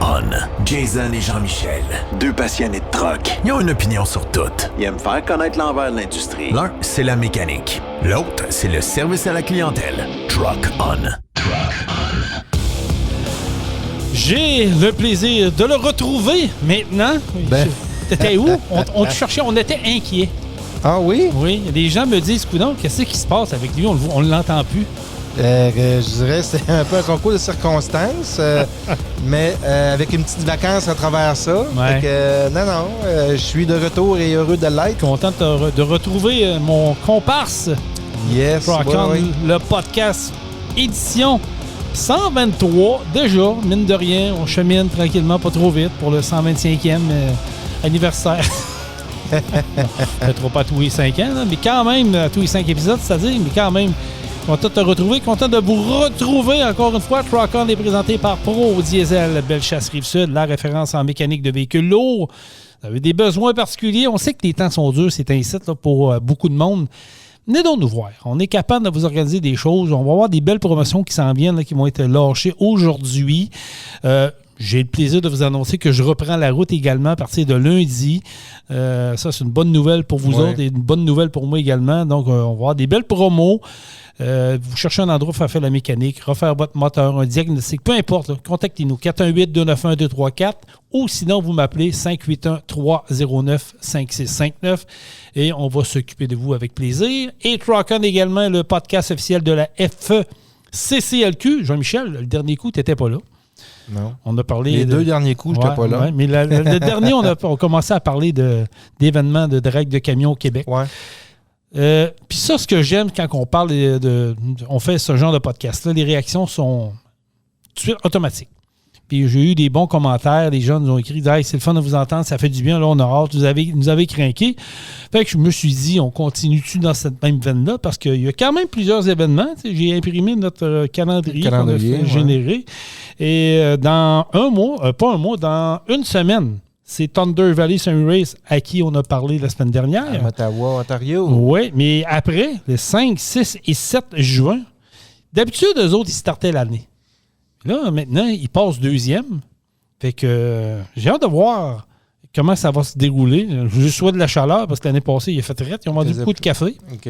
On. Jason et Jean-Michel, deux passionnés de truck. Ils ont une opinion sur tout. Ils aiment faire connaître l'envers de l'industrie. L'un, c'est la mécanique. L'autre, c'est le service à la clientèle. Truck On. Truck On. J'ai le plaisir de le retrouver maintenant. T'étais où? On te cherchait, on était inquiets. Ah oui? Oui, les gens me disent, coudonc, qu'est-ce qui se passe avec lui? On ne l'entend plus. Je dirais que c'est un peu un concours de circonstances, mais avec une petite vacance à travers ça. Ouais. Fait que, je suis de retour et heureux de l'être. Content de retrouver mon comparse. Yes, Rock On, le podcast édition 123. Déjà, mine de rien, on chemine tranquillement, pas trop vite pour le 125e anniversaire. Peut-être pas tous les 5 ans, là, mais quand même, à tous les 5 épisodes, c'est-à-dire, mais quand même, content de te retrouver, content de vous retrouver encore une fois. Truck On est présenté par Pro Diesel, Bellechasse Rive-Sud, la référence en mécanique de véhicules lourds. Vous avez des besoins particuliers. On sait que les temps sont durs, c'est un site là, pour beaucoup de monde. Venez donc nous voir. On est capable de vous organiser des choses. On va avoir des belles promotions qui s'en viennent, là, qui vont être lâchées aujourd'hui. J'ai le plaisir de vous annoncer que je reprends la route également à partir de lundi. Ça, c'est une bonne nouvelle pour vous autres et une bonne nouvelle pour moi également. Donc, on va avoir des belles promos. Vous cherchez un endroit pour faire la mécanique, refaire votre moteur, un diagnostic, peu importe, là, contactez-nous, 418-291-234 ou sinon, vous m'appelez 581-309-5659 et on va s'occuper de vous avec plaisir. Et Truck On également, le podcast officiel de la FCCLQ. Jean-Michel, le dernier coup, tu n'étais pas là. Non. On a parlé les deux derniers coups, je n'étais pas là. Ouais, mais le dernier, on a commencé à parler d'événements de drague de camions au Québec. Ouais. Puis ça, ce que j'aime quand on parle on fait ce genre de podcast-là, les réactions sont tout de suite automatiques. Puis j'ai eu des bons commentaires, les gens nous ont écrit « Hey, c'est le fun de vous entendre, ça fait du bien, là on a hâte, vous nous avez craqué. » Fait que je me suis dit, on continue-tu dans cette même veine-là parce qu'il y a quand même plusieurs événements. J'ai imprimé notre calendrier qu'on a fait générer. Et dans dans une semaine, c'est Thunder Valley Semi Race à qui on a parlé la semaine dernière. À Ottawa, Ontario. Oui, mais après, le 5, 6 et 7 juin, d'habitude, eux autres, ils startaient l'année. Là, maintenant, ils passent deuxième. Fait que j'ai hâte de voir comment ça va se dérouler. Je souhaite de la chaleur parce que l'année passée, il a fait très. Ils ont vendu beaucoup de café. OK.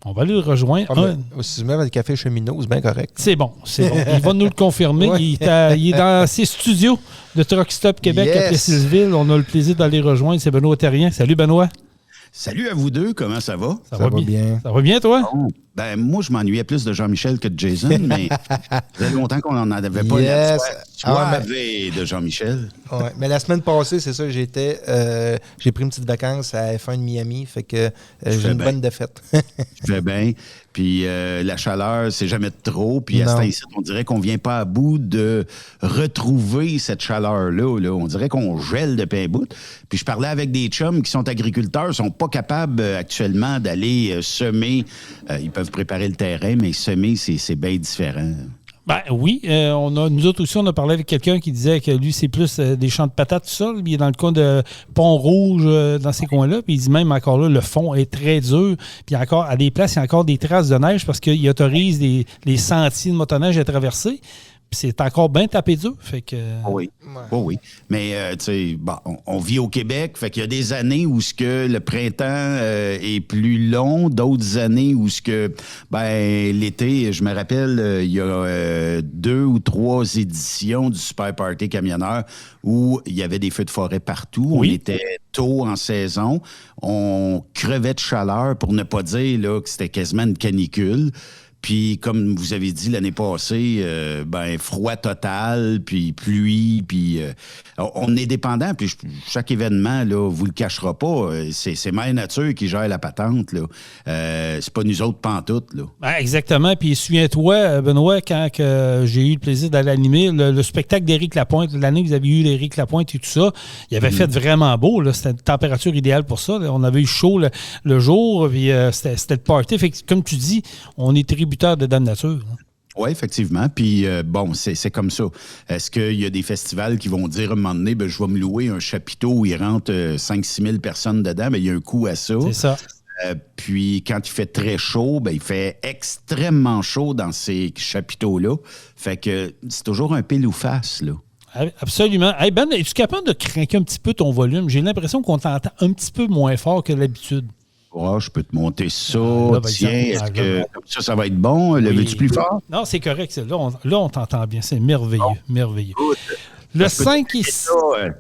On va aller le rejoindre. Si tu mets le café cheminot, c'est bien correct. C'est bon. Il va nous le confirmer. Ouais. Il est dans ses studios de Truck Stop Québec à Plessisville. On a le plaisir d'aller rejoindre. C'est Benoît Terrien. Salut, Benoît. Salut à vous deux. Comment ça va? Ça va bien. Ça va bien, toi? Oh, ben, moi, je m'ennuyais plus de Jean-Michel que de Jason, mais ça faisait longtemps qu'on n'en avait pas la soirée de Jean-Michel. Ouais, mais la semaine passée, c'est ça, j'ai pris une petite vacance à F1 de Miami, fait que j'ai une bonne défaite. Je fais bien. Puis la chaleur, c'est jamais trop. Puis à ce temps-ci, on dirait qu'on vient pas à bout de retrouver cette chaleur-là. Là. On dirait qu'on gèle de pain bout. Puis je parlais avec des chums qui sont agriculteurs, sont pas capables actuellement d'aller semer. Ils peuvent préparer le terrain, mais semer, c'est bien différent. Ben oui, nous autres aussi, on a parlé avec quelqu'un qui disait que lui, c'est plus des champs de patates, tout ça. Il est dans le coin de Pont-Rouge, dans ces coins-là. Puis il dit même encore là, le fond est très dur. Puis encore, à des places, il y a encore des traces de neige parce qu'il autorise les sentiers de motoneige à traverser. Puis c'est encore bien tapé dur. Fait que... Oui. Oui. Mais, tu sais, bon, on vit au Québec. Fait qu'il y a des années où le printemps est plus long. D'autres années où l'été, je me rappelle, il y a 2 ou 3 éditions du Super Party Camionneur où il y avait des feux de forêt partout. Oui. On était tôt en saison. On crevait de chaleur, pour ne pas dire là, que c'était quasiment une canicule. Puis, comme vous avez dit l'année passée, froid total, puis pluie, puis on est dépendant. Puis chaque événement, là, vous le cachera pas, c'est Mère Nature qui gère la patente, là. C'est pas nous autres pantoute, là. Ben, exactement. Puis souviens-toi, Benoît, quand j'ai eu le plaisir d'aller animer le spectacle d'Éric Lapointe, l'année que vous avez eu l'Éric Lapointe et tout ça, il avait fait vraiment beau, là. C'était une température idéale pour ça, là. On avait eu chaud le jour, puis c'était le party. Fait que, comme tu dis, on est tributaire de Dame Nature. Oui, effectivement. Puis, c'est comme ça. Est-ce qu'il y a des festivals qui vont dire à un moment donné, je vais me louer un chapiteau où il rentre 5-6 000 personnes dedans? Bien, il y a un coût à ça. C'est ça. Puis, quand il fait très chaud, il fait extrêmement chaud dans ces chapiteaux-là. Fait que c'est toujours un pile ou face, là. Absolument. Hey Ben, es-tu capable de craquer un petit peu ton volume? J'ai l'impression qu'on t'entend un petit peu moins fort que d'habitude. Oh, je peux te monter ça. Là, Tiens, est-ce que ça va être bon? Le veux-tu plus fort? Non, c'est correct. Là, on t'entend bien. C'est merveilleux. Merveilleux. Le 5 et 6...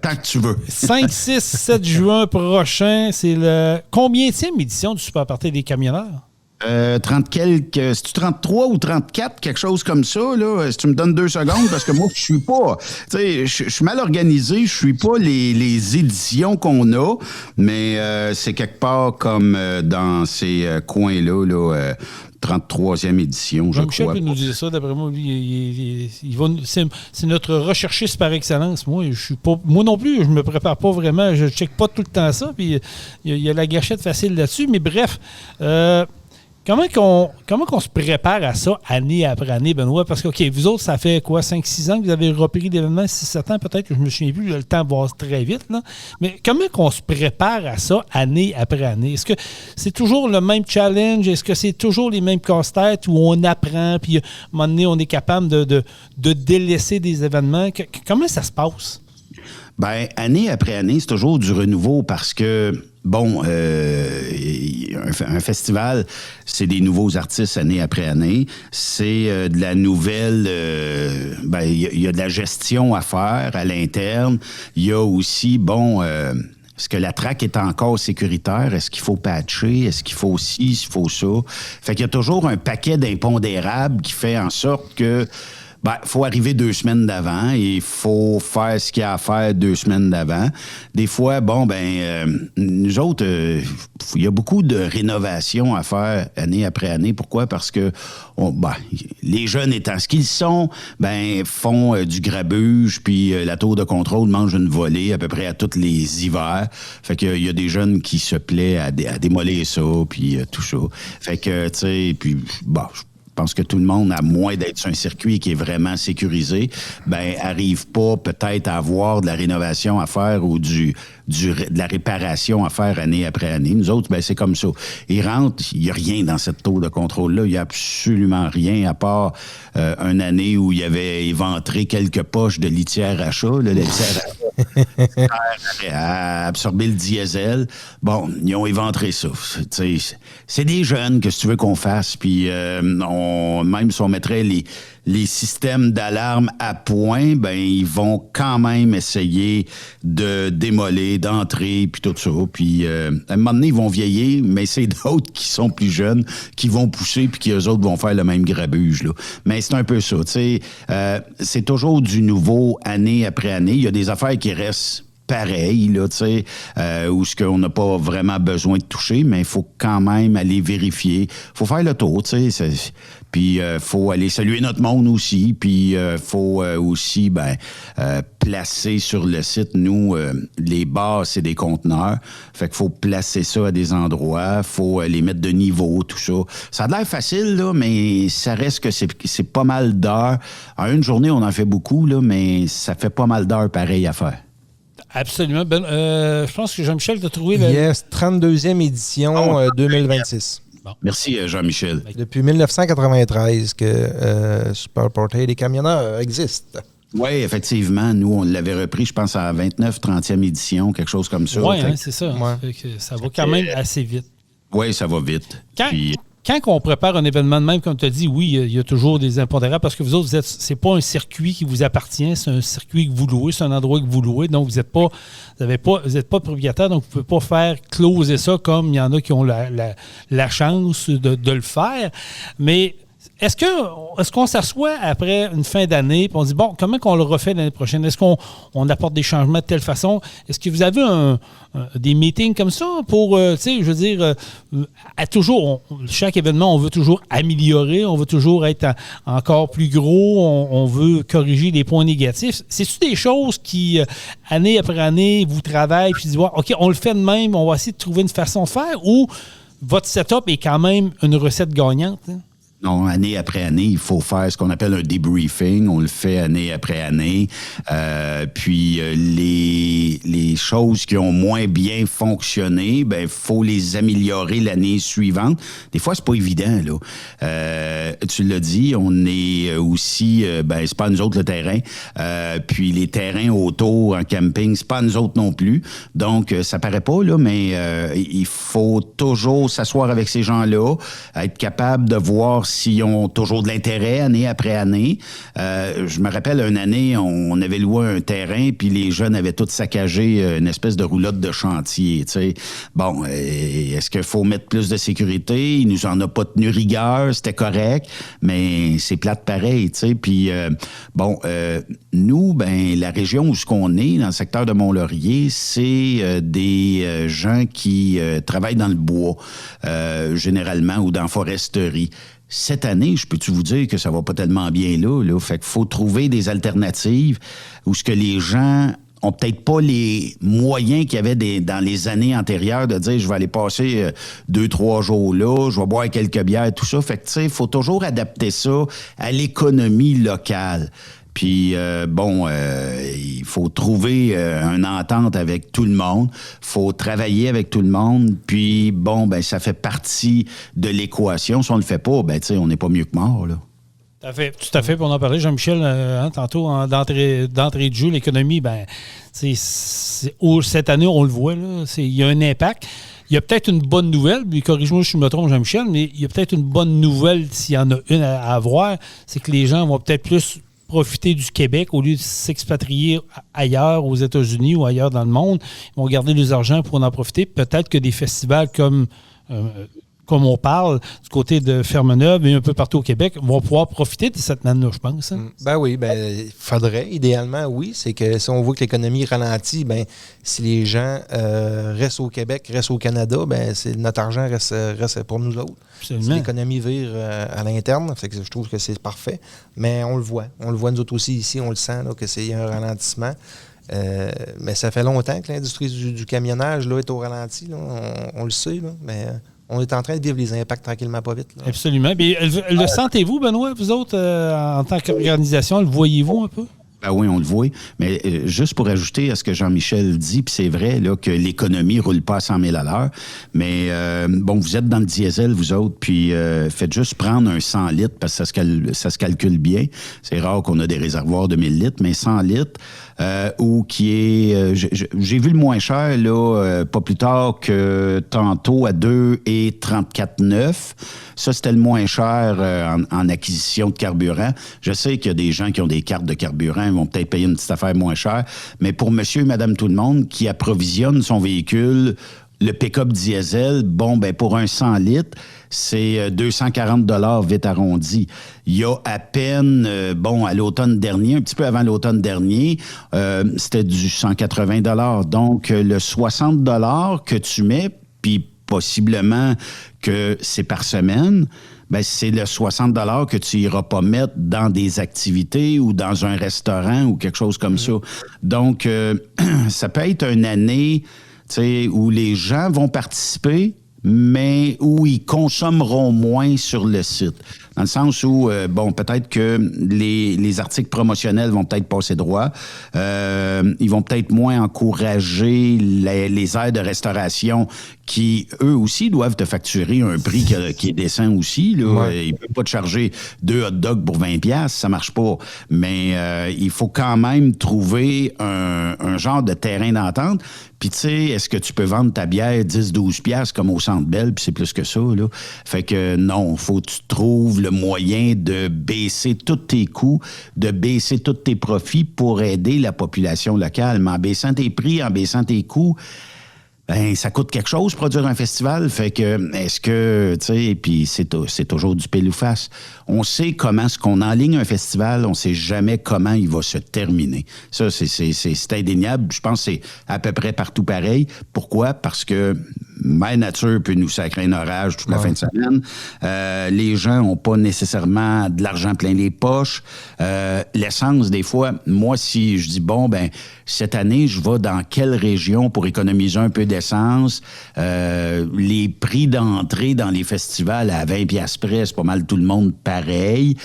tant que tu veux. 5, 6, 7 juin prochain, c'est le combienième édition du Super Party des camionneurs? 30 quelques... C'est-tu 33 ou 34, quelque chose comme ça, là? Si tu me donnes 2 secondes, parce que moi, je suis pas... Tu sais, je suis mal organisé, je suis pas les éditions qu'on a, mais c'est quelque part comme dans ces coins-là, là... 33e édition, je Jean-Michel crois. peut nous dire ça, d'après moi. Lui, c'est notre recherchiste par excellence. Moi, moi non plus, je me prépare pas vraiment. Je ne check pas tout le temps ça. Puis il y a la gâchette facile là-dessus. Mais bref, comment qu'on se prépare à ça année après année, Benoît? Parce que, OK, vous autres, ça fait quoi, 5-6 ans que vous avez repris l'événement, 6-7 ans peut-être, que je me souviens plus, le temps va très vite, là. Mais comment qu'on se prépare à ça année après année? Est-ce que c'est toujours le même challenge? Est-ce que c'est toujours les mêmes casse-têtes où on apprend, puis à un moment donné, on est capable de délaisser des événements? Comment ça se passe? Bien, année après année, c'est toujours du renouveau parce que, bon, un festival, c'est des nouveaux artistes année après année. C'est de la nouvelle... il y a de la gestion à faire à l'interne. Il y a aussi, bon... est-ce que la track est encore sécuritaire? Est-ce qu'il faut patcher? Est-ce qu'il faut ci? Est-ce qu'il faut ça? Fait qu'il y a toujours un paquet d'impondérables qui fait en sorte que faut arriver 2 semaines d'avant et il faut faire ce qu'il y a à faire 2 semaines d'avant. Des fois, nous autres, il y a beaucoup de rénovations à faire année après année. Pourquoi? Parce que les jeunes étant ce qu'ils sont, font du grabuge, puis la tour de contrôle mange une volée à peu près à tous les hivers. Fait qu'il y a des jeunes qui se plaisent à démolir ça, puis tout ça. Fait que, tu sais, puis je pense que tout le monde, à moins d'être sur un circuit qui est vraiment sécurisé, arrive pas peut-être à avoir de la rénovation à faire ou de la réparation à faire année après année. Nous autres, c'est comme ça. Ils rentrent, il n'y a rien dans cette tour de contrôle-là. Il n'y a absolument rien à part une année où il y avait éventré quelques poches de litière à chat. La litière à absorber le diesel. Bon, ils ont éventré ça. C'est des jeunes, qu'est-ce que tu veux qu'on fasse? Puis même si on mettrait les systèmes d'alarme à point, ils vont quand même essayer de démolir, d'entrer, puis tout ça. Puis à un moment donné, ils vont vieillir, mais c'est d'autres qui sont plus jeunes qui vont pousser, puis qui eux autres vont faire le même grabuge, là. Mais c'est un peu ça, tu sais. C'est toujours du nouveau année après année. Il y a des affaires qui restent pareil, là, tu sais, où ce qu'on n'a pas vraiment besoin de toucher, mais il faut quand même aller vérifier. Il faut faire le tour, tu sais. Puis, faut aller saluer notre monde aussi. Puis, faut aussi, placer sur le site, nous, les bars, c'est des conteneurs. Fait qu'il faut placer ça à des endroits. Faut les mettre de niveau, tout ça. Ça a l'air facile, là, mais ça reste que c'est pas mal d'heures. En une journée, on en fait beaucoup, là, mais ça fait pas mal d'heures pareil à faire. Absolument. Je pense que Jean-Michel t'a trouvé... Yes, 32e édition 2026. Bon. Merci, Jean-Michel. Depuis 1993 que Super Party des camionneurs existe. Oui, effectivement. Nous, on l'avait repris, je pense, à la 29-30e édition, quelque chose comme ça. Oui, c'est ça. Ouais. Ça va quand même assez vite. Oui, ça va vite. Quand on prépare un événement de même, comme tu as dit, oui, il y a toujours des impondérables parce que vous autres, c'est pas un circuit qui vous appartient, c'est un circuit que vous louez, c'est un endroit que vous louez, donc vous n'êtes pas propriétaire, donc vous ne pouvez pas faire closer ça comme il y en a qui ont la chance de le faire. Mais est-ce qu'on s'assoit après une fin d'année et on dit, bon, comment qu'on le refait l'année prochaine? Est-ce qu'on apporte des changements de telle façon? Est-ce que vous avez des meetings comme ça pour, tu sais, je veux dire, chaque événement, on veut toujours améliorer, on veut toujours être encore plus gros, on veut corriger les points négatifs. C'est-tu des choses qui, année après année, vous travaillez puis vous dites, OK, on le fait de même, on va essayer de trouver une façon de faire ou votre setup est quand même une recette gagnante? Hein? Non, année après année, il faut faire ce qu'on appelle un debriefing. On le fait année après année. Puis les choses qui ont moins bien fonctionné, ben faut les améliorer l'année suivante. Des fois, c'est pas évident, là. Tu l'as dit, on est aussi, c'est pas nous autres le terrain. Puis les terrains autour en camping, c'est pas nous autres non plus. Donc, ça paraît pas, là, mais il faut toujours s'asseoir avec ces gens-là, être capable de voir s'ils ont toujours de l'intérêt année après année. Je me rappelle une année, on avait loué un terrain, puis les jeunes avaient tout saccagé une espèce de roulotte de chantier. T'sais. Bon, est-ce qu'il faut mettre plus de sécurité? Il nous en a pas tenu rigueur, c'était correct, mais c'est plate pareil. T'sais. Puis, nous, la région où ce qu'on est, dans le secteur de Mont-Laurier, c'est des gens qui travaillent dans le bois, généralement, ou dans la foresterie. Cette année, je peux-tu vous dire que ça va pas tellement bien là? Fait qu'il faut trouver des alternatives où ce que les gens ont peut-être pas les moyens qu'il y avait dans les années antérieures de dire je vais aller passer 2-3 jours là, je vais boire quelques bières, tout ça. Fait que tu sais, il faut toujours adapter ça à l'économie locale. Puis, il faut trouver une entente avec tout le monde. faut travailler avec tout le monde. Puis, ça fait partie de l'équation. Si on le fait pas, on n'est pas mieux que mort, là. Tout à fait. Pour en parler, Jean-Michel, tantôt, d'entrée de jeu, l'économie, cette année, on le voit, là, il y a un impact. Il y a peut-être une bonne nouvelle, puis corrige-moi si je me trompe, Jean-Michel, mais il y a peut-être une bonne nouvelle, s'il y en a une à avoir, c'est que les gens vont peut-être plus profiter du Québec au lieu de s'expatrier ailleurs, aux États-Unis ou ailleurs dans le monde. Ils vont garder les argent pour en profiter. Peut-être que des festivals comme on parle, du côté de Fermeneuve et un peu partout au Québec, vont pouvoir profiter de cette manne-là, je pense. Hein? Il faudrait, idéalement, oui. C'est que si on voit que l'économie ralentit, si les gens restent au Québec, restent au Canada, notre argent reste pour nous autres. Absolument. Si l'économie vire à l'interne, fait que je trouve que c'est parfait. Mais on le voit. On le voit, nous autres aussi, ici, on le sent, là, qu'il y a un ralentissement. Mais ça fait longtemps que l'industrie du camionnage là, est au ralenti. Là. On le sait, là, mais... on est en train de vivre les impacts tranquillement, pas vite. Là. Absolument. Mais le sentez-vous, Benoît, vous autres, en tant qu'organisation, le voyez-vous un peu? Oui, on le voit. Mais juste pour ajouter à ce que Jean-Michel dit, puis c'est vrai là, que l'économie ne roule pas à 100 000 à l'heure, mais vous êtes dans le diesel, vous autres, puis faites juste prendre un 100 litres parce que ça se calcule bien. C'est rare qu'on a des réservoirs de 1000 litres, mais 100 litres, ou qui est... j'ai vu le moins cher, là, pas plus tard que tantôt, à 2,34,9. Ça, c'était le moins cher en acquisition de carburant. Je sais qu'il y a des gens qui ont des cartes de carburant, ils vont peut-être payer une petite affaire moins chère, mais pour monsieur et madame tout le monde qui approvisionne son véhicule, le pick-up diesel, pour un 100 litres, c'est 240 $ vite arrondi. Il y a à peine, à l'automne dernier, un petit peu avant l'automne dernier, c'était du 180 $. Donc, le 60 $ que tu mets, puis possiblement que c'est par semaine, c'est le 60 $ que tu iras pas mettre dans des activités ou dans un restaurant ou quelque chose comme ça. Donc, ça peut être une année où les gens vont participer, mais où ils consommeront moins sur le site. Dans le sens où, peut-être que les articles promotionnels vont peut-être passer droit. Ils vont peut-être moins encourager les aires de restauration qui, eux aussi, doivent te facturer un prix qui est décent aussi. Là. Ouais. Ils ne peuvent pas te charger 2 hot dogs pour 20$, ça marche pas. Mais il faut quand même trouver un genre de terrain d'entente. Puis, tu sais, est-ce que tu peux vendre ta bière 10-12$ comme au Centre Bell, puis c'est plus que ça, là. Fait que non, faut que tu trouves le moyen de baisser tous tes coûts, de baisser tous tes profits pour aider la population locale. Mais en baissant tes prix, en baissant tes coûts, ça coûte quelque chose produire un festival. Fait que, est-ce que, tu sais, puis c'est toujours du pile ou face. On sait comment est-ce qu'on enligne un festival, on sait jamais comment il va se terminer. Ça, c'est indéniable. Je pense que c'est à peu près partout pareil. Pourquoi? Parce que Mère Nature peut nous sacrer un orage toute la fin de semaine. Les gens n'ont pas nécessairement de l'argent plein les poches. L'essence, des fois, moi, si je dis, bon, ben cette année, je vais dans quelle région pour économiser un peu d'essence? Les prix d'entrée dans les festivals à 20$ près, c'est pas mal tout le monde pareil.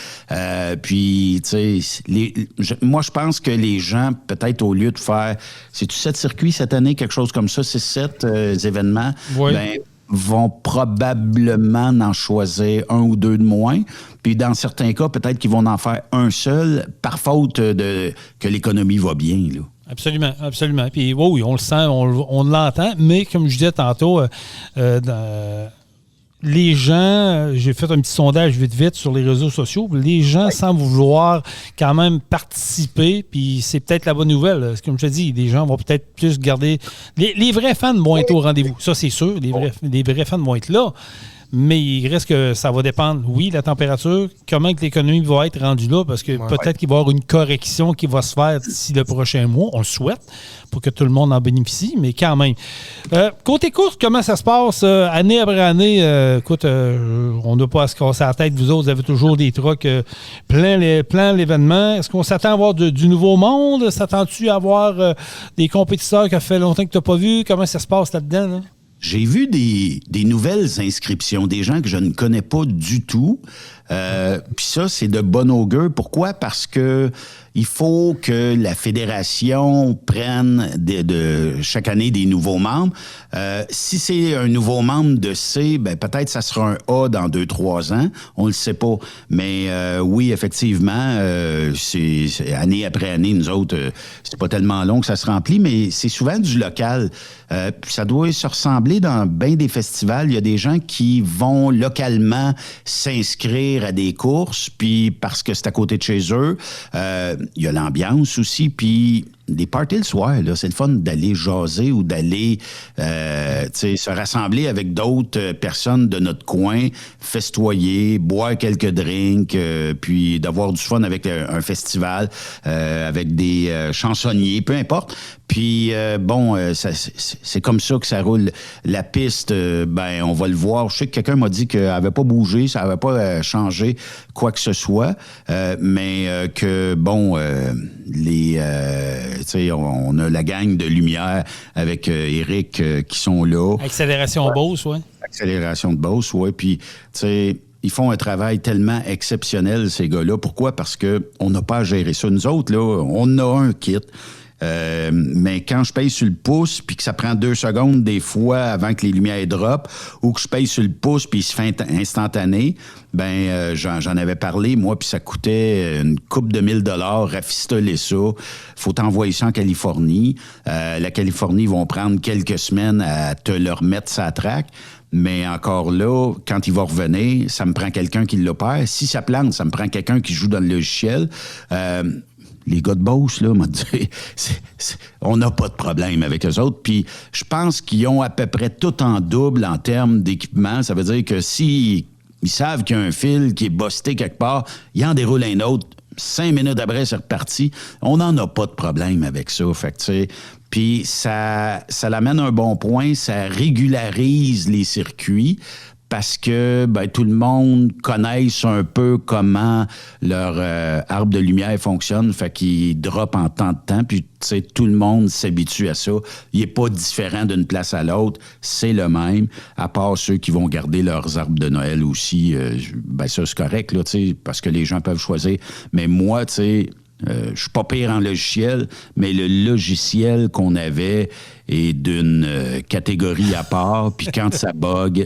Puis, tu sais, moi, je pense que les gens, peut-être au lieu de faire, c'est-tu 7 circuits cette année, quelque chose comme ça, 6-7 événements, oui. Ben, vont probablement en choisir un ou deux de moins. Puis dans certains cas, peut-être qu'ils vont en faire un seul par faute que l'économie va bien, là. Absolument, absolument. Puis oui, on le sent, on l'entend, mais comme je disais tantôt, les gens, j'ai fait un petit sondage vite sur les réseaux sociaux, les gens semblent vouloir quand même participer, puis c'est peut-être la bonne nouvelle. Comme je te dis, les gens vont peut-être plus garder... Les vrais fans vont être au rendez-vous, ça c'est sûr, les vrais fans vont être là. Mais il reste que ça va dépendre, oui, la température, comment que l'économie va être rendue là, parce que peut-être qu'il va y avoir une correction qui va se faire d'ici le prochain mois, on le souhaite, pour que tout le monde en bénéficie, mais quand même. Côté course, comment ça se passe année après année? Écoute, on n'a pas à se casser la tête, vous autres, vous avez toujours des trucks plein l'événement. Est-ce qu'on s'attend à avoir du nouveau monde? S'attends-tu à avoir des compétiteurs que ça fait longtemps que tu n'as pas vu? Comment ça se passe là-dedans, là? J'ai vu des nouvelles inscriptions, des gens que je ne connais pas du tout. Puis ça, c'est de bon augure. Pourquoi? Parce que il faut que la fédération prenne chaque année des nouveaux membres. Si c'est un nouveau membre de C, ben peut-être ça sera un A dans 2-3 ans. On le sait pas. Mais oui, effectivement, c'est année après année, nous autres, c'est pas tellement long que ça se remplit, mais c'est souvent du local. Puis ça doit se ressembler dans bien des festivals. Il y a des gens qui vont localement s'inscrire à des courses, puis parce que c'est à côté de chez eux. Il y a l'ambiance aussi, puis des parties le soir, là, c'est le fun d'aller jaser ou d'aller se rassembler avec d'autres personnes de notre coin, festoyer, boire quelques drinks, puis d'avoir du fun avec un festival, avec des chansonniers, peu importe. Puis, c'est comme ça que ça roule. La piste, on va le voir. Je sais que quelqu'un m'a dit qu'elle n'avait pas bougé, ça n'avait pas changé quoi que ce soit, mais que, on a la gang de lumière avec Éric qui sont là. Accélération Beauce, oui. Accélération de Beauce, oui. Puis, tu sais, ils font un travail tellement exceptionnel, ces gars-là. Pourquoi? Parce qu'on n'a pas à gérer ça. Nous autres, là, on a un kit. Mais quand je paye sur le pouce puis que ça prend 2 secondes des fois avant que les lumières drop, ou que je paye sur le pouce puis il se fait instantané, j'en avais parlé, moi, puis ça coûtait une couple de $1000 rafistoler ça. Faut t'envoyer ça en Californie. La Californie, ils vont prendre quelques semaines à te le remettre sa traque. Mais encore là, quand il va revenir, ça me prend quelqu'un qui l'opère. Si ça plante, ça me prend quelqu'un qui joue dans le logiciel. Les gars de Beauce, là, m'ont dit, on n'a pas de problème avec eux autres. Puis je pense qu'ils ont à peu près tout en double en termes d'équipement. Ça veut dire que s'ils savent qu'il y a un fil qui est busté quelque part, ils en déroulent un autre. 5 minutes après, c'est reparti. On n'en a pas de problème avec ça. Fait que, tu sais, puis ça l'amène à un bon point. Ça régularise les circuits. Parce que tout le monde connaisse un peu comment leur arbre de lumière fonctionne, fait qu'il drop en temps de temps, puis tu sais, tout le monde s'habitue à ça. Il n'est pas différent d'une place à l'autre, c'est le même, à part ceux qui vont garder leurs arbres de Noël aussi. Ça, c'est correct, là, tu sais, parce que les gens peuvent choisir. Mais moi, tu sais, je suis pas pire en logiciel, mais le logiciel qu'on avait est d'une catégorie à part. Puis quand ça bug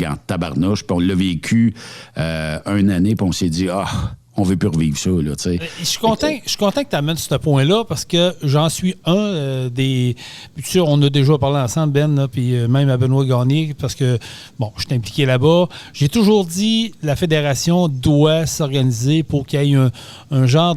en tabarnouche. Puis on l'a vécu une année, puis on s'est dit, on veut plus revivre ça, là, tu sais. Je suis content que tu amènes ce point-là, parce que j'en suis un des... Puis sûr, on a déjà parlé ensemble, Ben, là, puis même à Benoît Gagné, parce que, je suis impliqué là-bas. J'ai toujours dit, la fédération doit s'organiser pour qu'il y ait un genre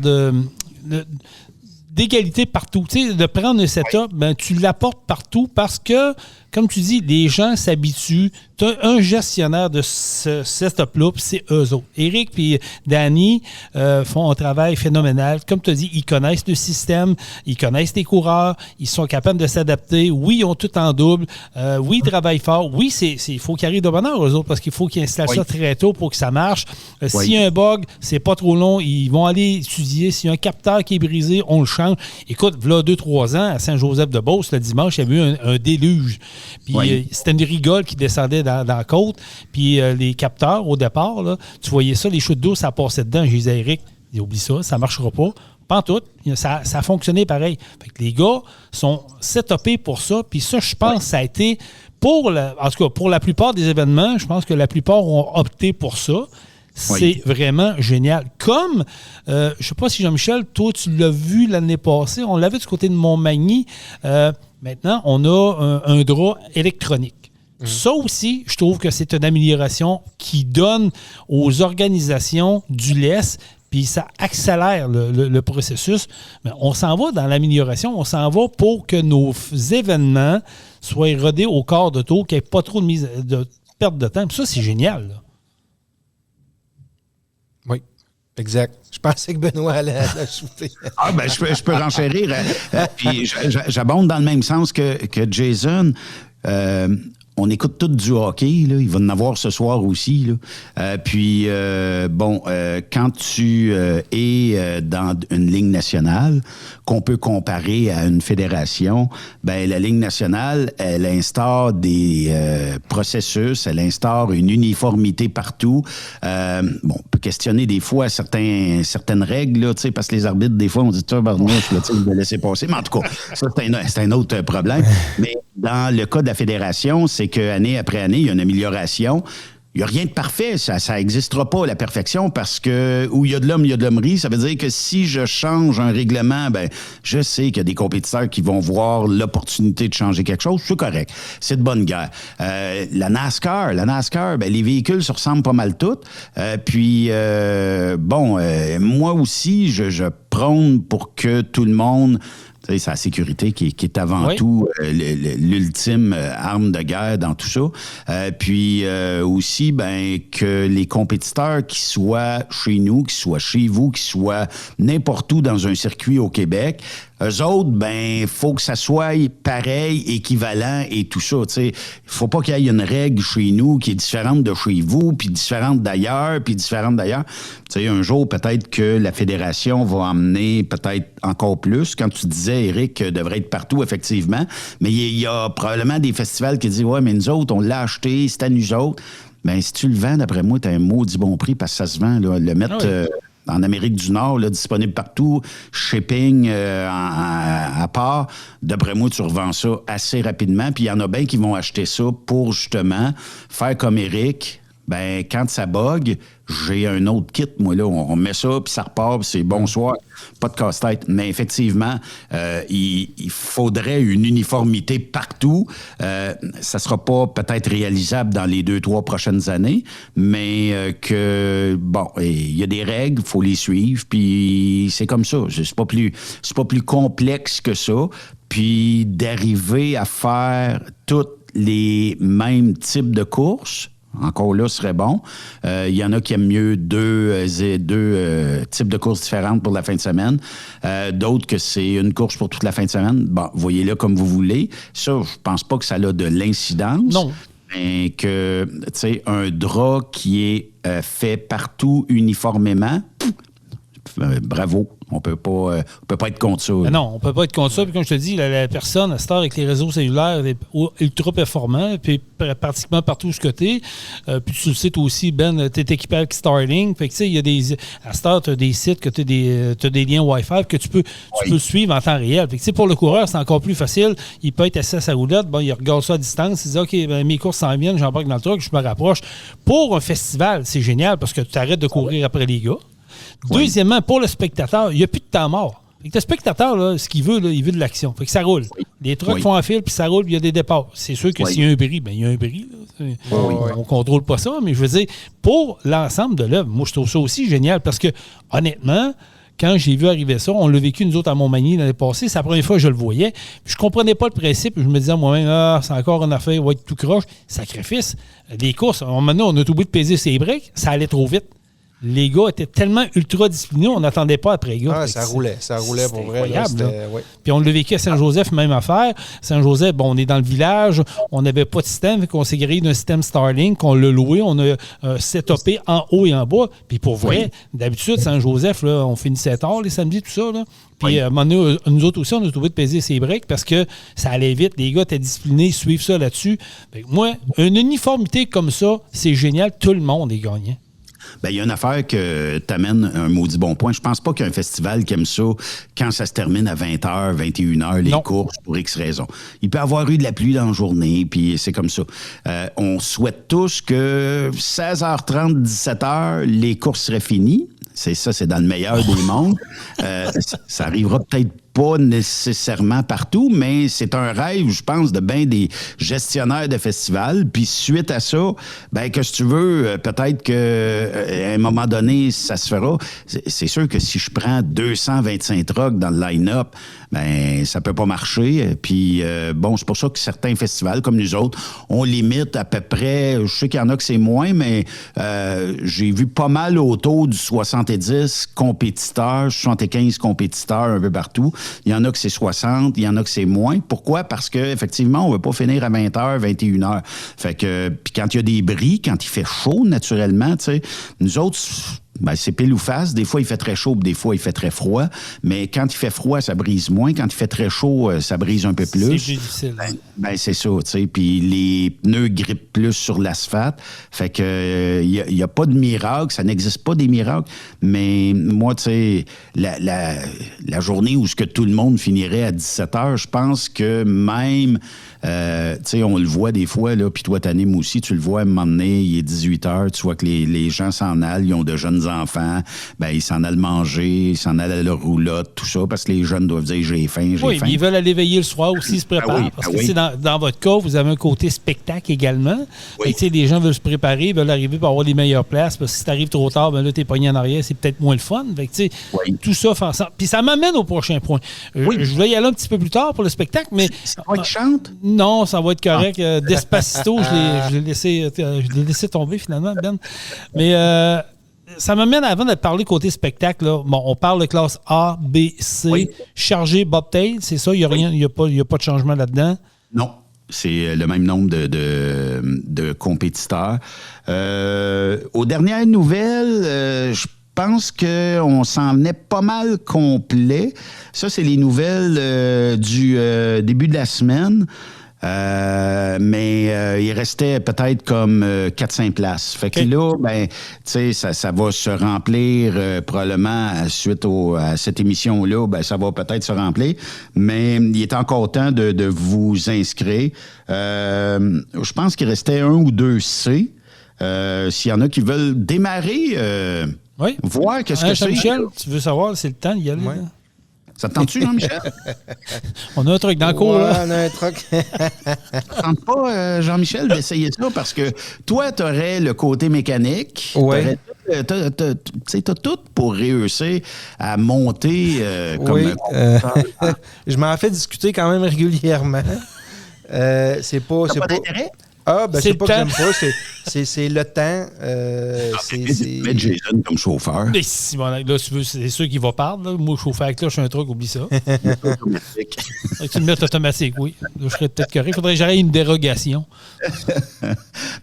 d'égalité partout. Tu sais, de prendre un setup, ben, tu l'apportes partout parce que, comme tu dis, les gens s'habituent. Tu as un gestionnaire de ce setup-là, puis c'est eux autres. Éric et Danny font un travail phénoménal. Comme tu as dit, ils connaissent le système, ils connaissent les coureurs, ils sont capables de s'adapter. Oui, ils ont tout en double. Oui, ils travaillent fort. Oui, il faut qu'ils arrivent de bonne heure, eux autres, parce qu'il faut qu'ils installent ça très tôt pour que ça marche. S'il y a un bug, c'est pas trop long. Ils vont aller étudier. S'il y a un capteur qui est brisé, on le change. Écoute, voilà 2-3 ans, à Saint-Joseph-de-Beauce, le dimanche, il y avait eu un déluge. Puis c'était une rigole qui descendait dans la côte. Puis les capteurs, au départ, là, tu voyais ça, les chutes d'eau, ça passait dedans. Je disais à Eric, oublie ça, ça ne marchera pas. Pas en tout. Ça a fonctionné pareil. Fait que les gars sont setupés pour ça. Puis ça, je pense, ça a été, en tout cas, pour la plupart des événements, je pense que la plupart ont opté pour ça. C'est vraiment génial. Comme, je ne sais pas si Jean-Michel, toi, tu l'as vu l'année passée, on l'avait du côté de Montmagny. Maintenant, on a un drap électronique. Ça aussi, je trouve que c'est une amélioration qui donne aux organisations du lest, puis ça accélère le processus. Mais on s'en va dans l'amélioration, on s'en va pour que nos événements soient rodés au quart de tour, qu'il n'y ait pas trop de perte de temps. Puis ça, c'est génial, là. Oui, exact. Je pensais que Benoît allait ajouter. Je peux renchérir. Puis j'abonde dans le même sens que Jason. On écoute tout du hockey, là. Il va en avoir ce soir aussi, là. Quand tu es dans une ligne nationale, qu'on peut comparer à une fédération, ben la ligne nationale, elle instaure des processus, elle instaure une uniformité partout. On peut questionner des fois certaines règles, là, parce que les arbitres, des fois, on dit « Tabarnouche, là, il va laisser passer ». Mais en tout cas, ça, c'est un autre problème. Mais dans le cas de la fédération, c'est qu'année après année, il y a une amélioration. Il n'y a rien de parfait. Ça n'existera pas, la perfection, parce que où il y a de l'homme, il y a de l'hommerie. Ça veut dire que si je change un règlement, ben je sais qu'il y a des compétiteurs qui vont voir l'opportunité de changer quelque chose. C'est correct. C'est de bonne guerre. La NASCAR, ben, les véhicules se ressemblent pas mal tous. Moi aussi, je prône pour que tout le monde... C'est la sécurité qui est avant tout l'ultime arme de guerre dans tout ça. Aussi, ben, que les compétiteurs qui soient chez nous, qui soient chez vous, qui soient n'importe où dans un circuit au Québec, eux autres, ben, faut que ça soit pareil, équivalent et tout ça. Il faut pas qu'il y ait une règle chez nous qui est différente de chez vous, puis différente d'ailleurs, puis différente d'ailleurs. Un jour, peut-être que la fédération va emmener peut-être encore plus. Quand tu disais, Éric, devrait être partout, effectivement. Mais il y a probablement des festivals qui disent « Ouais, mais nous autres, on l'a acheté, c'est à nous autres. » Bien, si tu le vends, d'après moi, tu as un maudit bon prix parce que ça se vend. Là, le mettre... en Amérique du Nord, là, disponible partout, shipping à part. D'après moi, tu revends ça assez rapidement. Puis il y en a bien qui vont acheter ça pour justement faire comme Éric. Ben, quand ça bug, j'ai un autre kit, moi, là. On met ça, puis ça repart, puis c'est bonsoir. Pas de casse-tête. Mais effectivement, il faudrait une uniformité partout. Ça sera pas peut-être réalisable dans les 2-3 prochaines années, mais il y a des règles, il faut les suivre, puis c'est comme ça. C'est pas plus complexe que ça. Puis d'arriver à faire tous les mêmes types de courses, encore là, ce serait bon. Il y en a qui aiment mieux deux types de courses différentes pour la fin de semaine. D'autres que c'est une course pour toute la fin de semaine. Bon, voyez-le comme vous voulez. Ça, je pense pas que ça a de l'incidence. Non. Mais que, tu sais, un drap qui est fait partout uniformément, bravo. On peut pas être contre ça. Non, on peut pas être contre ça. Puis comme je te dis, la personne, à cette heure, avec les réseaux cellulaires, est ultra performant, puis pratiquement partout où ce côté. Puis tu le sais, toi aussi, Ben, tu es équipé avec Starlink. Fait que tu sais, il y a des... À cette heure, tu as des sites, que tu as des liens Wi-Fi que tu peux suivre en temps réel. Fait que pour le coureur, c'est encore plus facile. Il peut être assis à sa roulette. Bon, il regarde ça à distance. Il dit, OK, ben, mes courses s'en viennent, j'embarque dans le truck, je me rapproche. Pour un festival, c'est génial parce que tu arrêtes de courir après les gars. Deuxièmement, pour le spectateur, il n'y a plus de temps mort. Fait que le spectateur, là, ce qu'il veut, là, il veut de l'action. Fait que ça roule. Les trucks font un fil, puis ça roule, puis il y a des départs. C'est sûr que s'il y a un bris, ben il y a un bris. On ne contrôle pas ça, mais je veux dire, pour l'ensemble de l'œuvre, moi, je trouve ça aussi génial parce que, honnêtement, quand j'ai vu arriver ça, on l'a vécu, nous autres, à Montmagny l'année passée. C'est la première fois que je le voyais. Puis je comprenais pas le principe. Je me disais à moi-même, c'est encore une affaire, va être tout croche. Sacrifice. Les courses, maintenant, on a oublié de peser ses breaks. Ça allait trop vite. Les gars étaient tellement ultra disciplinés, on n'attendait pas après les gars. Ah, ça roulait pour vrai. Incroyable, là, ouais. Puis on l'a vécu à Saint-Joseph, même affaire. Saint-Joseph, on est dans le village, on n'avait pas de système, fait qu'on s'est grillé d'un système Starlink, on l'a loué, on a setupé en haut et en bas. Puis pour vrai, d'habitude, Saint-Joseph, là, on finissait tard les samedis, tout ça. Là. Puis à un moment donné, nous autres aussi, on a trouvé de peser ses breaks parce que ça allait vite. Les gars étaient disciplinés, suivent ça là-dessus. Fait que moi, une uniformité comme ça, c'est génial. Tout le monde est gagnant. Bien, il y a une affaire que t'amènes un maudit bon point. Je pense pas qu'il y a un festival qui aime ça quand ça se termine à 20h, 21h, les courses, pour X raisons. Il peut y avoir eu de la pluie dans la journée, puis c'est comme ça. On souhaite tous que 16h30, 17h, les courses seraient finies. C'est dans le meilleur des mondes. Ça arrivera peut-être pas nécessairement partout, mais c'est un rêve, je pense, de bien des gestionnaires de festivals. Puis suite à ça, ben que si tu veux, peut-être qu'à un moment donné, ça se fera. C'est sûr que si je prends 225 trucks dans le line-up, ben ça peut pas marcher. Puis c'est pour ça que certains festivals, comme nous autres, on limite à peu près, je sais qu'il y en a que c'est moins, mais j'ai vu pas mal autour du 70 compétiteurs, 75 compétiteurs un peu partout. Il y en a que c'est 60, il y en a que c'est moins. Pourquoi? Parce qu'effectivement, on ne veut pas finir à 20h, 21h. Fait que, puis quand il y a des bris, quand il fait chaud, naturellement, tu sais, nous autres, ben, c'est pile ou face. Des fois, il fait très chaud, des fois, il fait très froid. Mais quand il fait froid, ça brise moins. Quand il fait très chaud, ça brise un peu plus. C'est difficile. Ben, c'est ça, tu sais. Puis les pneus grippent plus sur l'asphalte. Fait que il y a pas de miracle. Ça n'existe pas des miracles. Mais moi, tu sais, la journée où ce que tout le monde finirait à 17h, je pense que même... tu sais, on le voit des fois, là, puis toi, t'animes aussi, tu le vois, à un moment donné, il est 18h, tu vois que les gens s'en allent, ils ont de jeunes enfants, ben ils s'en allent manger, ils s'en allent à leur roulotte, tout ça, parce que les jeunes doivent dire « j'ai faim, j'ai faim ». Oui, ils veulent aller veiller le soir aussi, ils se préparent, parce que dans votre cas, vous avez un côté spectacle également. Oui. Fait que, les gens veulent se préparer, veulent arriver pour avoir les meilleures places, parce que si t'arrives trop tard, ben là, t'es pogné en arrière, c'est peut-être moins le fun. Fait que, tout ça fait ensemble. Puis ça m'amène au prochain point. Je voulais y aller un petit peu plus tard pour le spectacle, mais... C'est toi qui chante? Non, ça va être correct. Despacito, je l'ai laissé tomber finalement, Ben. Mais ça m'amène, avant de parler côté spectacle, là, on parle de classe A, B, C, chargé Bobtail, c'est ça? Il n'y a rien, il n'y a pas de changement là-dedans? Non. C'est le même nombre de compétiteurs. Aux dernières nouvelles, je pense qu'on s'en venait pas mal complet. Ça, c'est les nouvelles du début de la semaine. Mais il restait peut-être comme 4-5 places. Fait que là, ben, tu sais, ça va se remplir probablement suite à cette émission-là, ben, ça va peut-être se remplir. Mais il est encore temps de vous inscrire. Je pense qu'il restait 1 ou 2 C. S'il y en a qui veulent démarrer, voir qu'est-ce que c'est. Jean-Michel, tu veux savoir, c'est le temps d'y aller. Ouais. Ça te tente-tu, Jean-Michel? On a un truc dans le cours, là. On a un truc. Ça te tente pas, Jean-Michel, d'essayer ça? Parce que toi, tu aurais le côté mécanique. Oui. T'as tout pour réussir à monter comme... je m'en fais discuter quand même régulièrement. C'est pas d'intérêt? Ah, ben c'est pas que j'aime pas, c'est le temps. C'est mettre Jason comme chauffeur. Mais si, bon, là, c'est sûr qu'il va perdre. Là. Moi, chauffeur avec là, je suis un truc, oublie ça. Automatique. Tu le mets automatique, oui. Là, je serais peut-être correct. Il faudrait que j'aille une dérogation.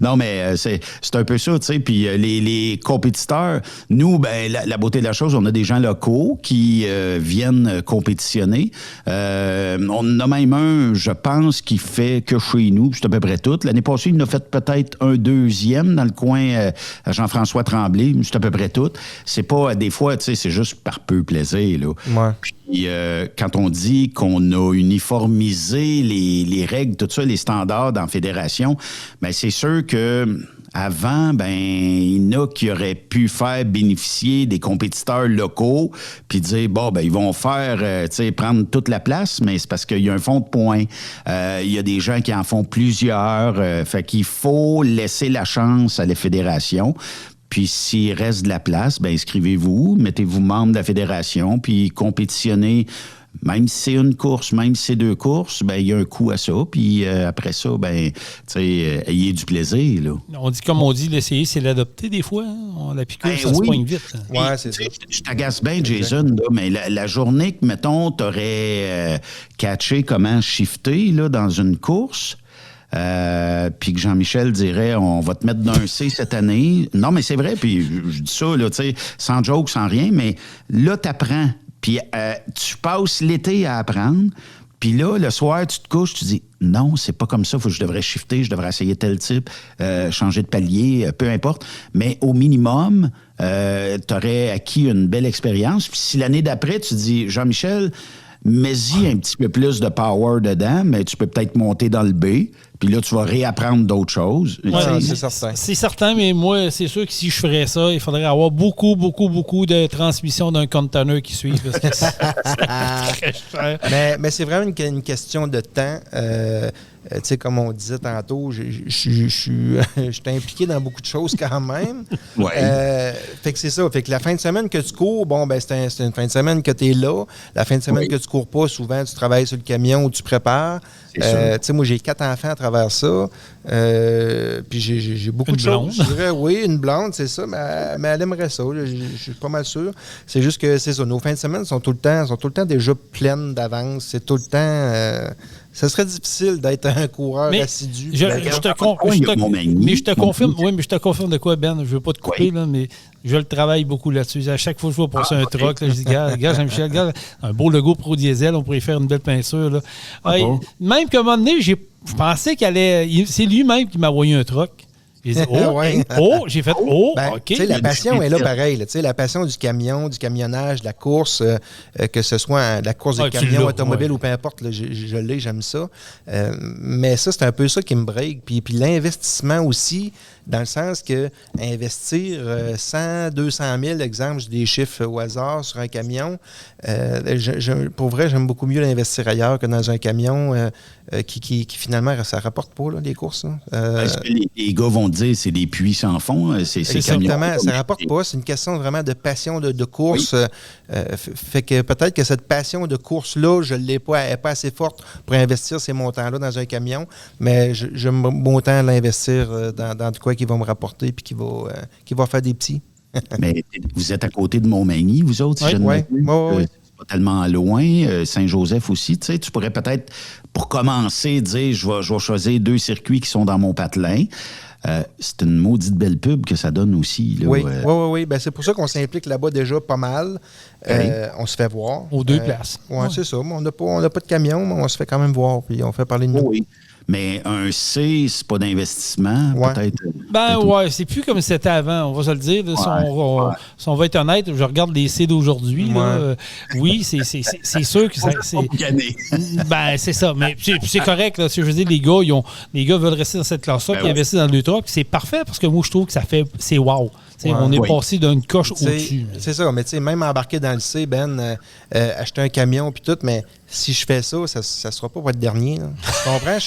Non, mais c'est un peu ça, tu sais. Puis les compétiteurs, nous, ben la beauté de la chose, on a des gens locaux qui viennent compétitionner. On en a même un, je pense, qui fait que chez nous, c'est à peu près tout. L'année passée, il en a fait peut-être un deuxième dans le coin à Jean-François Tremblay, c'est à peu près tout. C'est pas, des fois, tu sais, c'est juste par peu plaisir, là. Ouais. Puis quand on dit qu'on a uniformisé les règles, tout ça, les standards dans la fédération, bien, c'est sûr que avant, ben, il y en a qui auraient pu faire bénéficier des compétiteurs locaux, puis dire, bon, ben, ils vont faire, tu sais, prendre toute la place, mais c'est parce qu'il y a un fond de points. Il y a des gens qui en font plusieurs. Fait qu'il faut laisser la chance à la fédération. Puis s'il reste de la place, ben inscrivez-vous, mettez-vous membre de la fédération, puis compétitionnez. Même si c'est une course, même si c'est 2 courses, ben il y a un coût à ça. Puis après ça, ben, tu sais, ayez du plaisir, là. Comme on dit, l'essayer, c'est l'adopter des fois. Hein? La piqûre, ça se poigne vite. Hein? Ouais, c'est ça. Je t'agace bien, Jason, là, mais la journée que, mettons, t'aurais catché comment shifter là, dans une course, puis que Jean-Michel dirait, on va te mettre d'un C cette année. Non, mais c'est vrai, puis je dis ça, là, tu sais, sans joke, sans rien, mais là, t'apprends. Puis tu passes l'été à apprendre, puis là, le soir, tu te couches, tu dis « Non, c'est pas comme ça, je devrais shifter, je devrais essayer tel type, changer de palier, peu importe. » Mais au minimum, tu aurais acquis une belle expérience. Puis si l'année d'après, tu dis « Jean-Michel, mets-y un petit peu plus de power dedans, mais tu peux peut-être monter dans le B. » Puis là, tu vas réapprendre d'autres choses. Ouais, c'est certain. C'est certain, mais moi, c'est sûr que si je ferais ça, il faudrait avoir beaucoup de transmissions d'un conteneur qui suit. Parce que c'est très cher. Mais c'est vraiment une question de temps. Tu sais, comme on disait tantôt, je suis impliqué dans beaucoup de choses quand même. Ouais. Fait que c'est ça. Fait que la fin de semaine que tu cours, bon, ben c'est une fin de semaine que tu es là. La fin de semaine que tu cours pas, souvent, tu travailles sur le camion ou tu prépares. Tu sais, moi, j'ai 4 enfants à travers ça. Puis j'ai beaucoup de choses. Je dirais, oui, une blonde, c'est ça, mais elle aimerait ça. Je suis pas mal sûr. C'est juste que c'est ça. Nos fins de semaine sont tout le temps déjà pleines d'avance. C'est tout le temps... ça serait difficile d'être un coureur assidu. Mais je te confirme. Oui, mais je te confirme de quoi, Ben? Je ne veux pas te couper, là, mais je le travaille beaucoup là-dessus. À chaque fois que je vais passer un truck, là, je dis, gars, Jean-Michel, un beau logo Pro Diesel, on pourrait faire une belle peinture. Là. Même qu'à un moment donné, je pensais c'est lui-même qui m'a envoyé un truck. J'ai dit, j'ai fait, OK. La passion est là pareil. La passion du camion, du camionnage, de la course, que ce soit de la course de camion automobile ou peu importe, là, je l'ai, j'aime ça. Mais ça, c'est un peu ça qui me break. Puis l'investissement aussi, dans le sens que investir 100, 200 000, exemple, j'ai des chiffres au hasard sur un camion, pour vrai, j'aime beaucoup mieux l'investir ailleurs que dans un camion qui finalement, ça rapporte pas, là, les courses. Est-ce que les gars vont dire c'est des puits sans fond, ces camions? Exactement, ça rapporte pas. C'est une question vraiment de passion de course. Fait que peut-être que cette passion de course-là, je l'ai pas, elle n'est pas assez forte pour investir ces montants-là dans un camion, mais j'aime autant l'investir dans de quoi qui va me rapporter puis qui va faire des petits. Mais vous êtes à côté de Montmagny, vous autres, si je ne m'abuse. C'est pas tellement loin. Saint-Joseph aussi. Tu sais, tu pourrais peut-être, pour commencer, dire je vais choisir 2 circuits qui sont dans mon patelin. C'est une maudite belle pub que ça donne aussi. Là, oui. Ben, c'est pour ça qu'on s'implique là-bas déjà pas mal. On se fait voir. Aux 2 places. Oui, c'est ça. On n'a pas de camion, mais on se fait quand même voir. Puis on fait parler de nous. Oui. Mais un C, c'est pas d'investissement, peut-être? C'est plus comme c'était avant, on va se le dire. Là, si on va être honnête, je regarde les C d'aujourd'hui. Oui, c'est sûr que c'est ça. Mais c'est correct. Là, je veux dire, les gars veulent rester dans cette classe-là et investir dans le 2 trucks. C'est parfait parce que moi, je trouve que c'est wow. On est passé d'une coche au-dessus. C'est ça, mais même embarquer dans le C, acheter un camion puis tout, mais si je fais ça ne sera pas pour être dernier. Là. Tu comprends?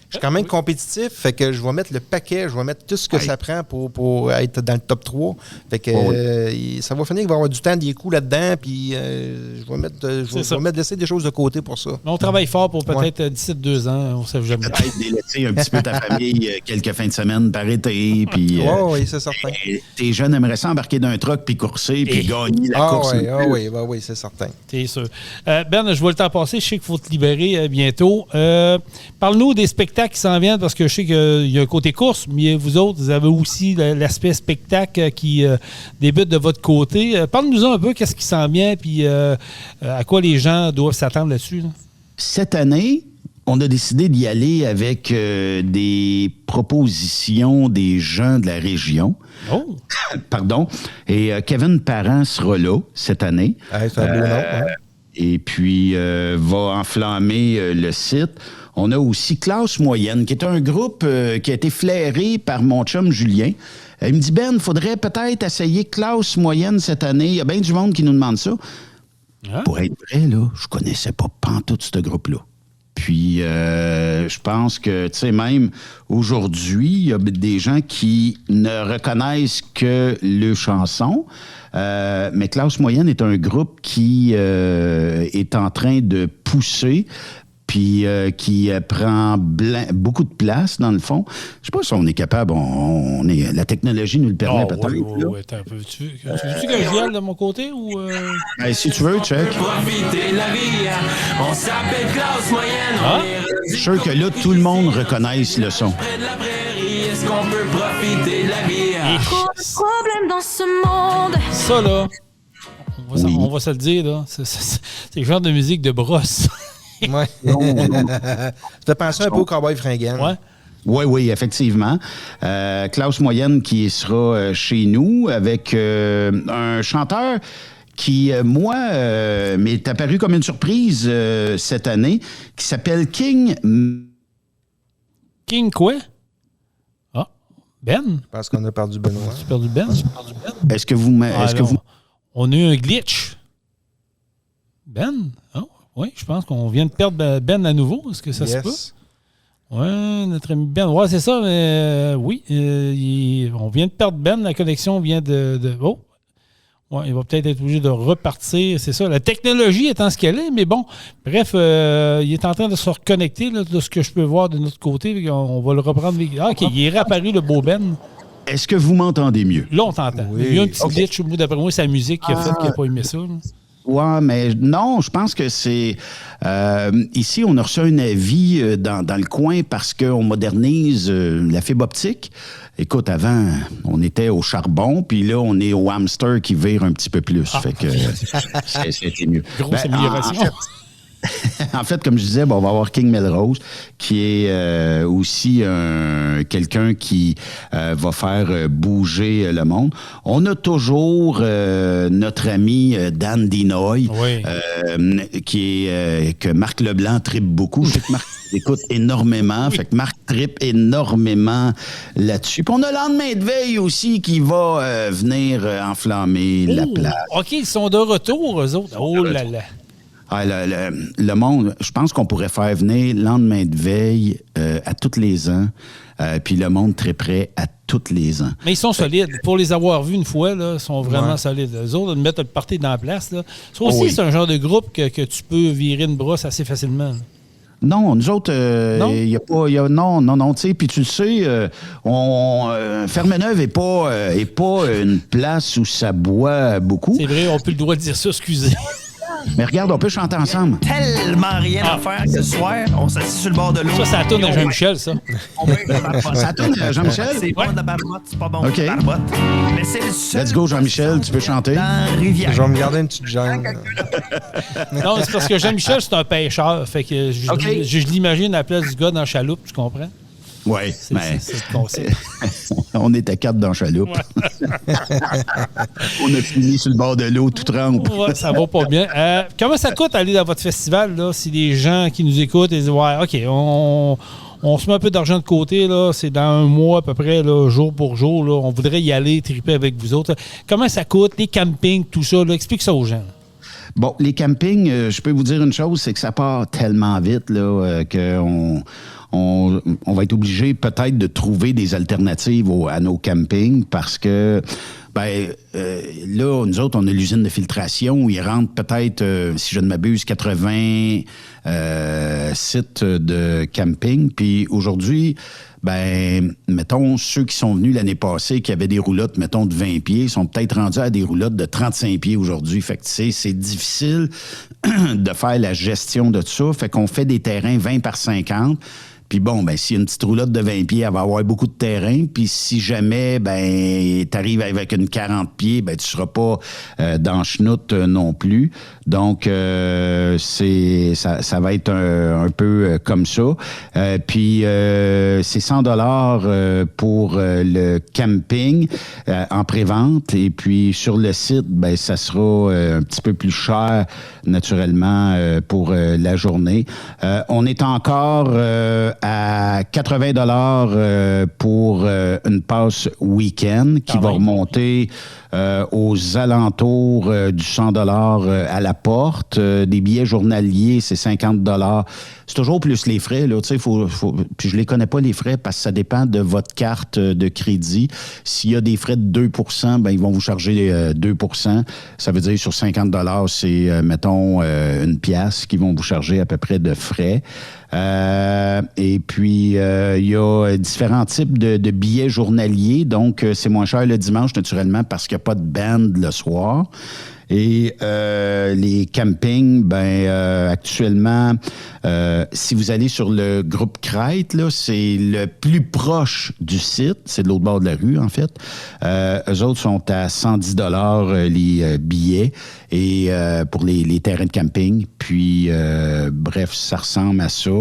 Je suis quand même compétitif, fait que je vais mettre le paquet, je vais mettre tout ce que ça prend pour être dans le top 3. Fait que ça va finir qu'il va y avoir du temps, des coups là-dedans, puis je vais mettre laisser des choses de côté pour ça. On travaille fort pour peut-être 17-2 ans, on ne sait jamais. Peut-être délaisser un petit peu ta famille quelques fins de semaine par été, puis... oui, c'est certain. Tes jeunes aimeraient ça embarquer d'un truck, puis courser, puis gagner la course. Oui, c'est certain. C'est sûr. Ben, je vois le temps passer, je sais qu'il faut te libérer bientôt. Parle-nous des spectacles qui s'en viennent, parce que je sais qu'il y a un côté course, mais vous autres, vous avez aussi l'aspect spectacle qui débute de votre côté. Parle-nous un peu qu'est-ce qui s'en vient, puis à quoi les gens doivent s'attendre là-dessus. Là. Cette année, on a décidé d'y aller avec des propositions des gens de la région. Oh! Pardon. Et Kevin Parent sera là cette année. C'est un beau nom, Et puis, va enflammer le site. On a aussi Classe Moyenne, qui est un groupe qui a été flairé par mon chum Julien. Il me dit, Ben, il faudrait peut-être essayer Classe Moyenne cette année. Il y a bien du monde qui nous demande ça. Pour être vrai, là, je connaissais pas pantoute ce groupe-là. Puis, je pense que, tu sais, même aujourd'hui, il y a des gens qui ne reconnaissent que le chanson. Mais Classe Moyenne est un groupe qui est en train de pousser puis qui prend beaucoup de place, dans le fond. Je sais pas si on est capable, la technologie nous le permet peut-être. Oui, attends un peu. Tu veux-tu que je vienne de mon côté ou... Ben, si tu veux, check. Profiter de la vie, on s'appelle Classe Moyenne. Je suis sûr que là, tout le monde reconnaisse le son. Près de la prairie, est-ce qu'on peut profiter de la vie? Trop de problèmes dans ce monde. Ça, là, on va se le dire, là, c'est le genre de musique de brosse. Ouais. Ça fait penser un peu au Cowboy Fringant. Ouais. Oui, effectivement. Classe Moyenne qui sera chez nous avec un chanteur qui, moi, m'est apparu comme une surprise cette année, qui s'appelle King... King quoi? Ah, Ben? Je pense qu'on a perdu Benoît. Tu as perdu Ben? Est-ce que vous... On a eu un glitch. Ben? Oh, oui, je pense qu'on vient de perdre Ben à nouveau. Est-ce que ça se peut? Oui, notre ami Ben. Oui, c'est ça, mais oui, on vient de perdre Ben. La connexion vient de... Oh! Ouais, il va peut-être être obligé de repartir, c'est ça. La technologie étant ce qu'elle est, mais bon, bref, il est en train de se reconnecter, là, de ce que je peux voir de notre côté. On va le reprendre. Ah, OK, il est réapparu, le beau Ben. Est-ce que vous m'entendez mieux? Là, on t'entend. Oui. Il y a un petit glitch, d'après moi, c'est la musique qui a fait qu'il n'a pas aimé ça. Là. Ouais, mais non, je pense que c'est... ici, on a reçu un avis dans le coin parce qu'on modernise la fibre optique. Écoute, avant, on était au charbon, puis là, on est au hamster qui vire un petit peu plus. Fait que c'était mieux. Grosse amélioration. En fait, comme je disais, on va avoir King Melrose, qui est aussi quelqu'un qui va faire bouger le monde. On a toujours notre ami Dan Dinoy, que Marc Leblanc tripe beaucoup. Je sais que Marc écoute énormément. Fait que Marc tripe énormément là-dessus. Puis on a Lendemain de veille aussi qui va venir enflammer la place. OK, ils sont de retour, eux autres. Oh là là. Ah, le monde, je pense qu'on pourrait faire venir Lendemain de veille à tous les ans, puis le monde très près à tous les ans. Mais ils sont solides. Pour les avoir vus une fois, là, ils sont vraiment solides. Eux autres, de mettre le party dans la place. Là. Ça aussi, c'est un genre de groupe que tu peux virer une brosse assez facilement. Non, nous autres, il n'y a pas... Non, tu sais, puis tu le sais, Fermeneuve n'est pas une place où ça boit beaucoup. C'est vrai, on peut le droit de dire ça, excusez. Mais regarde, on peut chanter ensemble. Tellement rien à faire que ce soir, on s'assit sur le bord de l'eau. Ça tourne à Jean-Michel, ça. Ça tourne à Jean-Michel? C'est bon de la barbotte, c'est pas bon OK. de la barbotte. Mais c'est le seul... Let's go, Jean-Michel, tu peux chanter? Dans Rivière. Je vais me garder une petite gêne. Non, c'est parce que Jean-Michel, c'est un pêcheur. Fait que je l'imagine à la place du gars dans la chaloupe, tu comprends? Oui, mais c'est le concept. on était 4 dans la chaloupe. On a fini sur le bord de l'eau, tout trempe. Ouais, ça va pas bien. Comment ça coûte aller dans votre festival, là, si les gens qui nous écoutent disent « Ouais, OK, on se met un peu d'argent de côté, là, c'est dans un mois à peu près, là, jour pour jour, là, on voudrait y aller, triper avec vous autres. » Comment ça coûte, les campings, tout ça, là, explique ça aux gens. Bon, les campings, je peux vous dire une chose, c'est que ça part tellement vite là, qu'on va être obligé peut-être de trouver des alternatives à nos campings parce que là, nous autres, on a l'usine de filtration où il rentre peut-être, si je ne m'abuse, 80 sites de camping. Puis aujourd'hui, mettons, ceux qui sont venus l'année passée, qui avaient des roulottes, mettons, de 20 pieds, sont peut-être rendus à des roulottes de 35 pieds aujourd'hui. Fait que, tu sais, c'est difficile de faire la gestion de tout ça. Fait qu'on fait des terrains 20 par 50. Puis bon, s'il y a une petite roulotte de 20 pieds, elle va avoir beaucoup de terrain. Puis si jamais, t'arrives avec une 40 pieds, tu seras pas dans chenoute non plus. Donc, ça va être un peu comme ça. Puis, c'est 100 $ pour le camping en pré-vente. Et puis, sur le site, ça sera un petit peu plus cher, naturellement, pour la journée. On est encore à 80 $ pour une passe week-end qui va remonter aux alentours du 100 $ à la porte. Des billets journaliers, c'est 50 $. C'est toujours plus les frais, là. Tu sais, puis je les connais pas, les frais, parce que ça dépend de votre carte de crédit. S'il y a des frais de 2 %, ben ils vont vous charger 2 %. Ça veut dire sur 50 $, c'est, mettons, une pièce qu'ils vont vous charger à peu près de frais. Et puis, il y a différents types de billets journaliers. Donc, c'est moins cher le dimanche, naturellement, parce qu'il n'y a pas de band le soir. Et les campings, actuellement, si vous allez sur le groupe Crête, là, c'est le plus proche du site. C'est de l'autre bord de la rue, en fait. Eux autres sont à 110 $ les billets et pour les terrains de camping. Puis, bref, ça ressemble à ça.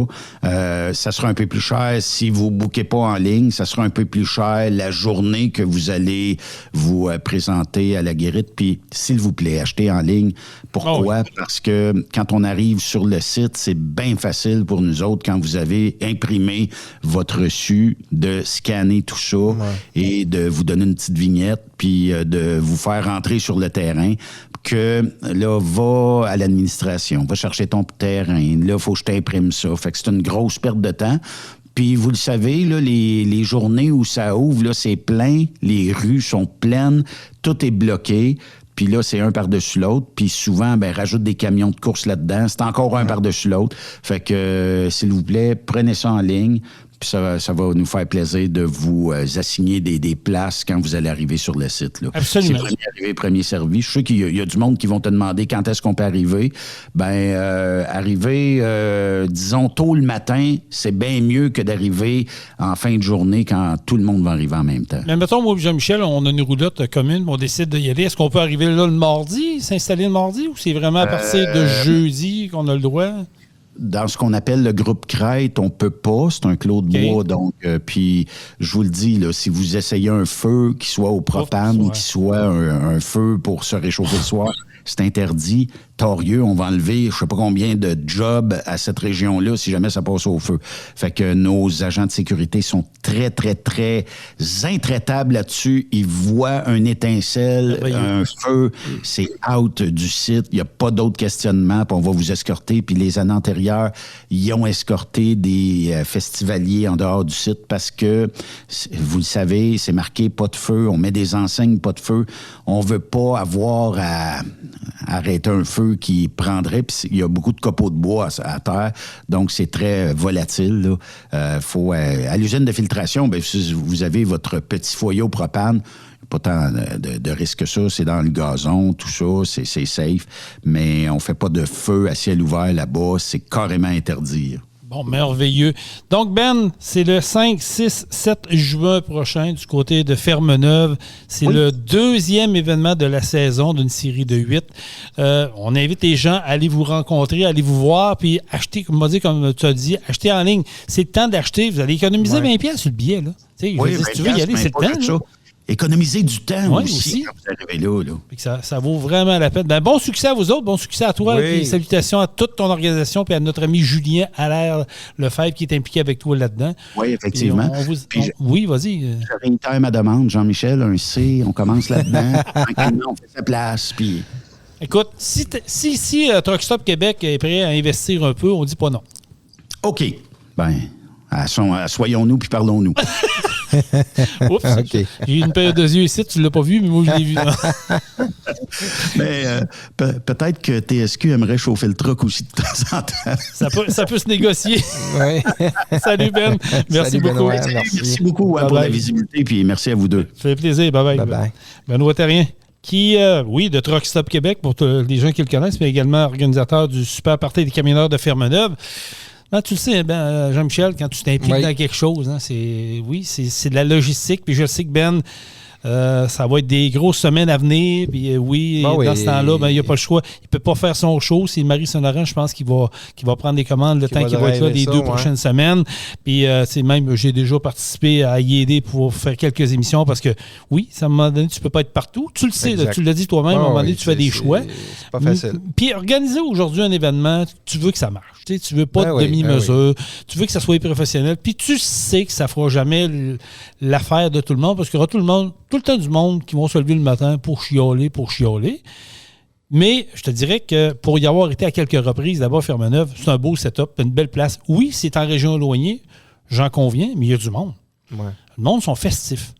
Ça sera un peu plus cher si vous ne bookez pas en ligne. Ça sera un peu plus cher la journée que vous allez vous présenter à la guérite. Puis, s'il vous plaît, achetez en ligne. Pourquoi? Oh oui. Parce que quand on arrive sur le site, c'est bien facile pour nous autres, quand vous avez imprimé votre reçu, de scanner tout ça et de vous donner une petite vignette, puis de vous faire rentrer sur le terrain, que là, va à l'administration, va chercher ton terrain, là, il faut que je t'imprime ça. Fait que c'est une grosse perte de temps. Puis, vous le savez, là, les journées où ça ouvre, là, c'est plein, les rues sont pleines, tout est bloqué. Puis là, c'est un par-dessus l'autre. Puis souvent, rajoute des camions de course là-dedans. C'est encore un par-dessus l'autre. Fait que, s'il vous plaît, prenez ça en ligne. Puis ça va nous faire plaisir de vous assigner des places quand vous allez arriver sur le site, là. Absolument. C'est premier arrivé, premier servi. Je sais qu'il y a du monde qui vont te demander quand est-ce qu'on peut arriver. Arriver, disons, tôt le matin, c'est bien mieux que d'arriver en fin de journée quand tout le monde va arriver en même temps. Mais mettons, moi et Jean-Michel, on a une roulotte commune, on décide d'y aller. Est-ce qu'on peut arriver là le mardi, s'installer le mardi, ou c'est vraiment à partir de jeudi qu'on a le droit? Dans ce qu'on appelle le groupe Crête, on peut pas. C'est un clos de bois. Donc, puis, je vous le dis, là, si vous essayez un feu qui soit au propane ou qui soit un feu pour se réchauffer le soir, c'est interdit. Torieux, on va enlever je sais pas combien de jobs à cette région-là si jamais ça passe au feu. Fait que nos agents de sécurité sont très, très, très intraitables là-dessus. Ils voient un étincelle, un feu, c'est out du site. Il n'y a pas d'autres questionnements, puis on va vous escorter. Puis les années antérieures, ils ont escorté des festivaliers en dehors du site parce que, vous le savez, c'est marqué pas de feu. On met des enseignes pas de feu. On veut pas avoir à arrêter un feu qui prendrait, puis il y a beaucoup de copeaux de bois à terre, donc c'est très volatile. Faut à l'usine de filtration, si vous avez votre petit foyer au propane, pas tant de risque que ça, c'est dans le gazon, tout ça, c'est safe, mais on fait pas de feu à ciel ouvert là-bas, c'est carrément interdit. Bon, merveilleux. Donc, Ben, c'est le 5, 6, 7 juin prochain du côté de Ferme-Neuve. C'est le deuxième événement de la saison d'une série de 8. On invite les gens à aller vous rencontrer, à aller vous voir, puis acheter, comme tu as dit, acheter en ligne. C'est le temps d'acheter. Vous allez économiser 20$ sur le billet, là. Si tu veux y aller, c'est le temps. Économiser du temps aussi quand vous arrivez là. Ça vaut vraiment la peine. Bon succès à vous autres, bon succès à toi. Puis salutations à toute ton organisation puis à notre ami Julien Allaire Lefebvre qui est impliqué avec toi là-dedans. Oui, effectivement. Oui, vas-y. J'aurais une time à demande, Jean-Michel, un C, on commence là-dedans. Tranquillement, on fait sa place. Puis... Écoute, si Truck Stop Québec est prêt à investir un peu, on dit pas non. OK. Soyons-nous puis parlons-nous. Oups, okay. J'ai eu une paire de yeux ici, tu ne l'as pas vu, mais moi je l'ai vu. Mais peut-être que TSQ aimerait chauffer le truck aussi de temps en temps. Ça peut se négocier. Ouais. Salut Ben, merci beaucoup. Benoît, merci beaucoup pour la visibilité, puis merci à vous deux. Ça fait plaisir, bye bye. Benoît Terrien, qui, de Truck Stop Québec, pour les gens qui le connaissent, mais également organisateur du Super Party des camionneurs de Ferme-Neuve. Tu le sais, Jean-Michel, quand tu t'impliques dans quelque chose, c'est de la logistique. Puis je sais que Ben, ça va être des grosses semaines à venir. Puis dans ce temps-là, il n'y a pas le choix. Il ne peut pas faire son show. C'est Marie Sonoran, je pense, qu'il va prendre les commandes le temps qu'il va être là les 2 prochaines semaines. Puis j'ai déjà participé à y aider pour faire quelques émissions parce que, à un moment donné, tu ne peux pas être partout. Tu le sais, là, tu l'as dit toi-même, à un moment donné, tu fais des choix. C'est pas facile. Puis organiser aujourd'hui un événement, tu veux que ça marche. Tu veux pas de demi-mesure. Tu veux que ça soit professionnel. Puis tu sais que ça fera jamais l'affaire de tout le monde parce qu'il y aura tout le tout le temps du monde qui vont se lever le matin pour chialer. Mais je te dirais que pour y avoir été à quelques reprises là-bas à Fermeneuve, c'est un beau setup, une belle place. Oui, c'est en région éloignée, j'en conviens, mais il y a du monde. Ouais. Le monde sont festifs.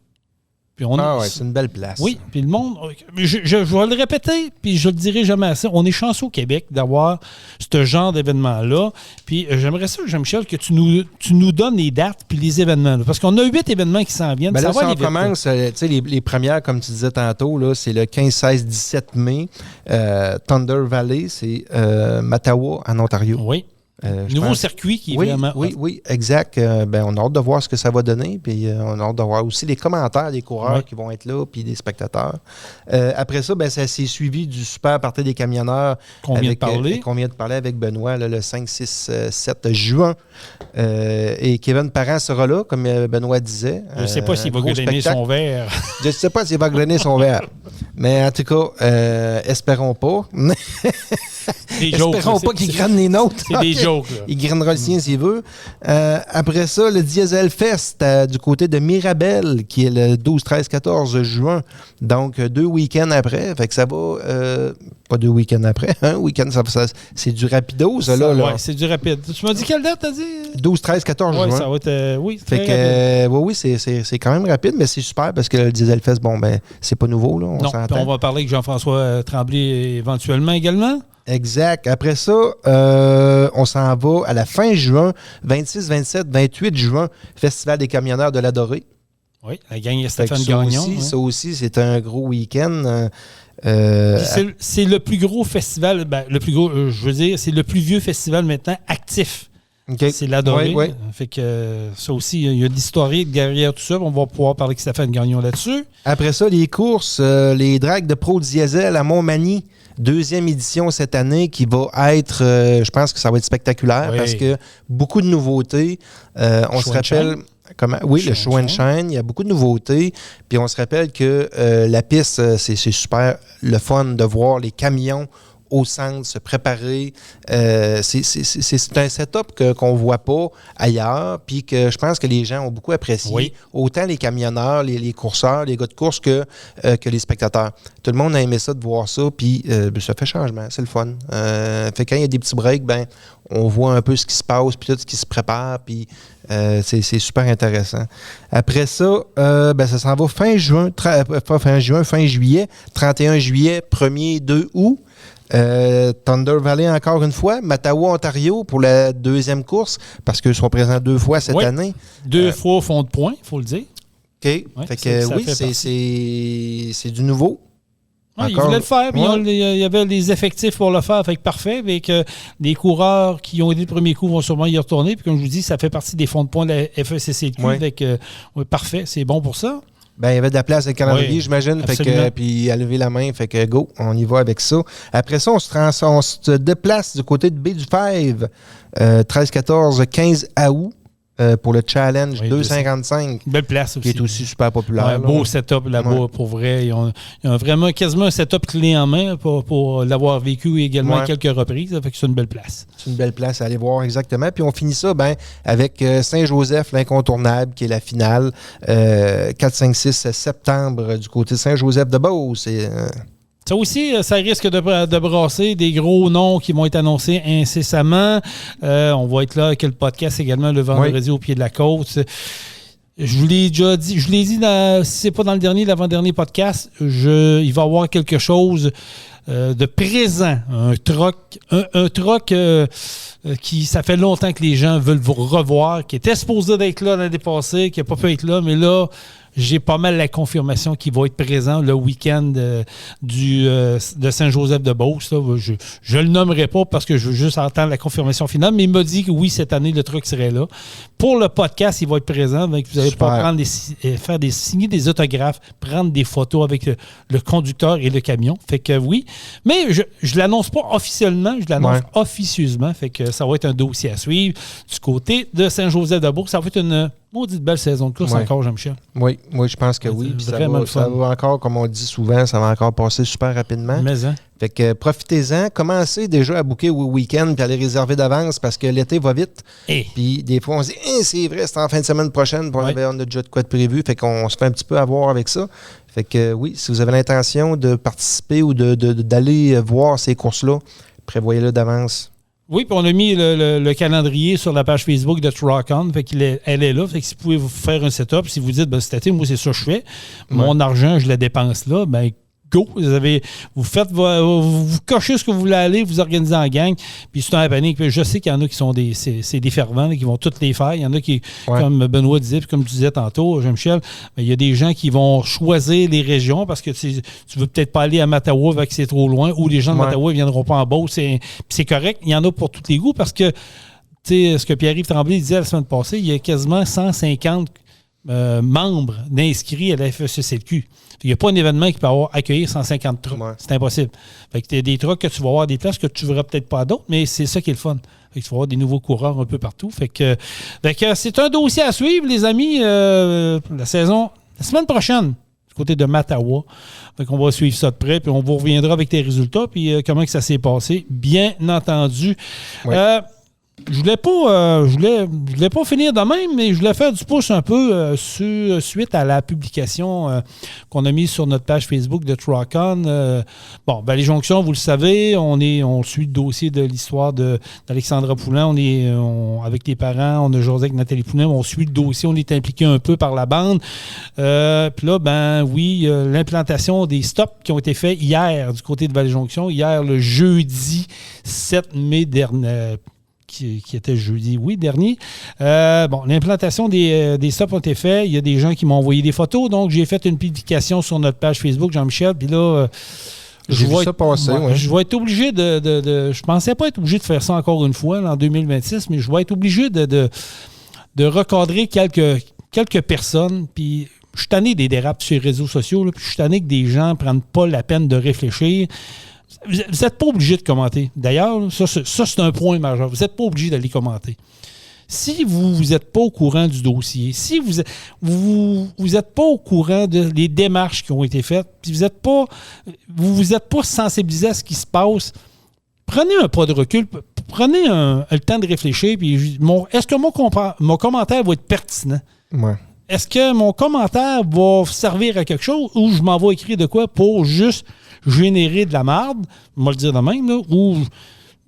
Puis c'est une belle place. Oui, puis le monde, je vais le répéter, puis je le dirai jamais assez, on est chanceux au Québec d'avoir ce genre d'événement-là. Puis j'aimerais ça, Jean-Michel, que tu nous donnes les dates puis les événements. Là, parce qu'on a 8 événements qui s'en viennent. Ben ça là, va ça aller vite, commence, les premières, comme tu disais tantôt, là, c'est le 15, 16, 17 mai. Thunder Valley, c'est Mattawa, en Ontario. Oui. Nouveau circuit qui est vraiment... Oui, exact. On a hâte de voir ce que ça va donner. Puis on a hâte de voir aussi les commentaires des coureurs qui vont être là, puis des spectateurs. Après ça, ça s'est suivi du super party des camionneurs qu'on vient de parler avec Benoît le 5, 6, 7 juin. Et Kevin Parent sera là, comme Benoît disait. Je ne sais pas s'il va grainer son verre. Je ne sais pas s'il va grainer son verre. Mais en tout cas, espérons pas. Espérons pas qu'il graine les nôtres. C'est des jokes. Là. Il grainera le sien s'il veut. Après ça, le Diesel Fest du côté de Mirabel, qui est le 12, 13, 14 juin. Donc, 2 week-ends après. Fait que ça va... pas 2 week-ends après. Un week-end, c'est du rapido, ça, là. Oui, c'est du rapide. Tu m'as dit quelle date, t'as dit? 12, 13, 14 juin. Ça va être... oui, c'est très rapide. Oui, c'est quand même rapide, mais c'est super parce que le Diesel Fest, c'est pas nouveau, là. On va parler avec Jean-François Tremblay éventuellement également. Exact. Après ça, on s'en va à la fin juin, 26, 27, 28 juin, Festival des camionneurs de l'Adoré. Oui, la gang de Stéphane Gagnon. Ça aussi, c'est un gros week-end. C'est le plus gros festival, le plus gros, je veux dire, c'est le plus vieux festival maintenant actif. Okay. C'est l'Adoré. Oui. Fait que ça aussi, il y a de l'historique derrière tout ça. On va pouvoir parler avec Stéphane Gagnon là-dessus. Après ça, les courses, les drags de Pro Diesel à Montmagny. 2e édition cette année qui va être, je pense que ça va être spectaculaire parce que beaucoup de nouveautés. On se rappelle... le show and shine, il y a beaucoup de nouveautés. Puis on se rappelle que la piste, c'est super le fun de voir les camions au centre, se préparer. C'est un setup qu'on ne voit pas ailleurs, puis que je pense que les gens ont beaucoup apprécié. Oui. Autant les camionneurs, les courseurs, les gars de course que les spectateurs. Tout le monde a aimé ça, de voir ça, puis ça fait changement, c'est le fun. Fait quand il y a des petits breaks, on voit un peu ce qui se passe, puis tout ce qui se prépare, puis c'est super intéressant. Après ça, ça s'en va fin juillet, 31 juillet, 1er, 2 août. Thunder Valley encore une fois, Mattawa, Ontario pour la 2e course, parce qu'ils sont présents 2 fois cette année. 2 fois au fond de point, il faut le dire. OK. Fait que c'est du nouveau. Ouais, ils voulaient le faire, puis il y avait les effectifs pour le faire, fait que parfait. Avec les coureurs qui ont été le premier coup vont sûrement y retourner. Puis comme je vous dis, ça fait partie des fonds de points de la FECCQ. Avec, parfait, c'est bon pour ça. Il y avait de la place avec le calendrier, j'imagine. Puis à lever la main, fait que go, on y va avec ça. Après ça, on se déplace du côté de Baie-du-Fèvre, 13, 14, 15 août. Pour le challenge 255. Belle place aussi. Qui est aussi super populaire. Un beau setup là-bas, pour vrai. Ils ont vraiment quasiment un setup clé en main pour l'avoir vécu également à quelques reprises. Ça fait que c'est une belle place. C'est une belle place à aller voir, exactement. Puis on finit ça avec Saint-Joseph, l'incontournable, qui est la finale. 4, 5, 6 septembre du côté de Saint-Joseph-de-Beauce. Ça aussi, ça risque de brasser des gros noms qui vont être annoncés incessamment. On va être là avec le podcast également le vendredi au pied de la côte. Je vous l'ai déjà dit, si c'est pas dans le dernier, l'avant-dernier podcast, il va y avoir quelque chose de présent. Un troc qui, ça fait longtemps que les gens veulent vous revoir, qui était supposé d'être là l'année passée, qui n'a pas pu être là, mais là, j'ai pas mal la confirmation qu'il va être présent le week-end de Saint-Joseph-de-Beauce. Je le nommerai pas parce que je veux juste entendre la confirmation finale, mais il m'a dit que oui, cette année, le truc serait là. Pour le podcast, il va être présent. Donc vous allez pouvoir signer des autographes, prendre des photos avec le conducteur et le camion. Fait que oui. Mais je l'annonce pas officiellement, je l'annonce officieusement. Fait que ça va être un dossier à suivre. Du côté de Saint-Joseph-de-Beauce, ça va être une Maudite belle saison de course encore, Jean-Michel. Oui, je pense que oui. Puis ça va encore, comme on dit souvent, ça va encore passer super rapidement. Mais fait que profitez-en. Commencez déjà à booker au week-end puis à les réserver d'avance parce que l'été va vite. Puis des fois, on se dit c'est vrai, c'est en fin de semaine prochaine. Puis on a déjà de quoi de prévu. Fait qu'on se fait un petit peu avoir avec ça. Fait que oui, si vous avez l'intention de participer ou d'aller voir ces courses-là, prévoyez-le d'avance. Oui, puis on a mis le calendrier sur la page Facebook de Truck On. Fait elle est là. Fait que si vous pouvez vous faire un setup, si vous dites, cet été, moi, c'est ça que je fais. Mon argent, je le dépense là. Ben, go. Vous cochez ce que vous voulez aller, vous organisez en gang. Puis c'est un happening. Puis je sais qu'il y en a qui sont des fervents, qui vont toutes les faire. Il y en a qui, comme Benoît disait, puis comme tu disais tantôt, Jean-Michel, il y a des gens qui vont choisir les régions parce que tu veux peut-être pas aller à Mattawa parce que c'est trop loin ou les gens de Mattawa ne viendront pas en Beauce. Puis c'est correct. Il y en a pour tous les goûts parce que, tu sais, ce que Pierre-Yves Tremblay disait la semaine passée, il y a quasiment 150 membres d'inscrits à la FECCLQ. Il n'y a pas un événement qui peut accueillir 150 trucks. C'est impossible. Fait que tu as des trucks que tu vas avoir des places que tu ne verras peut-être pas d'autres, mais c'est ça qui est le fun. Fait que tu vas avoir des nouveaux coureurs un peu partout. Fait que c'est un dossier à suivre, les amis. La semaine prochaine, du côté de Mattawa. Fait qu'on va suivre ça de près, puis on vous reviendra avec tes résultats, puis comment que ça s'est passé, bien entendu. Je voulais pas finir de même, mais je voulais faire du pouce un peu suite à la publication qu'on a mise sur notre page Facebook de Truck On. Les Jonctions, vous le savez, on suit le dossier de l'histoire d'Alexandra Poulin. Avec les parents, on a jasé avec Nathalie Poulin, on suit le dossier, on est impliqué un peu par la bande. Puis là, l'implantation des stops qui ont été faits hier du côté de Vallée-Jonction, hier le jeudi 7 mai dernier. Qui était jeudi, dernier. L'implantation des stops ont été faits. Il y a des gens qui m'ont envoyé des photos. Donc, j'ai fait une publication sur notre page Facebook, Jean-Michel. Puis là, je vais être obligé je pensais pas être obligé de faire ça encore une fois là, en 2026, mais je vais être obligé de recadrer quelques personnes. Puis, je suis tanné des dérapes sur les réseaux sociaux. Là, puis, je suis tanné que des gens ne prennent pas la peine de réfléchir. Vous n'êtes pas obligé de commenter. D'ailleurs, ça, c'est un point majeur. Vous n'êtes pas obligé d'aller commenter. Si vous n'êtes pas au courant du dossier, si vous n'êtes pas au courant des démarches qui ont été faites, puis vous êtes pas sensibilisé à ce qui se passe, prenez un pas de recul, prenez le temps de réfléchir, puis est-ce que mon commentaire va être pertinent? Ouais. Est-ce que mon commentaire va servir à quelque chose ou je m'en vais écrire de quoi pour juste générer de la marde, on va le dire de même, là, ou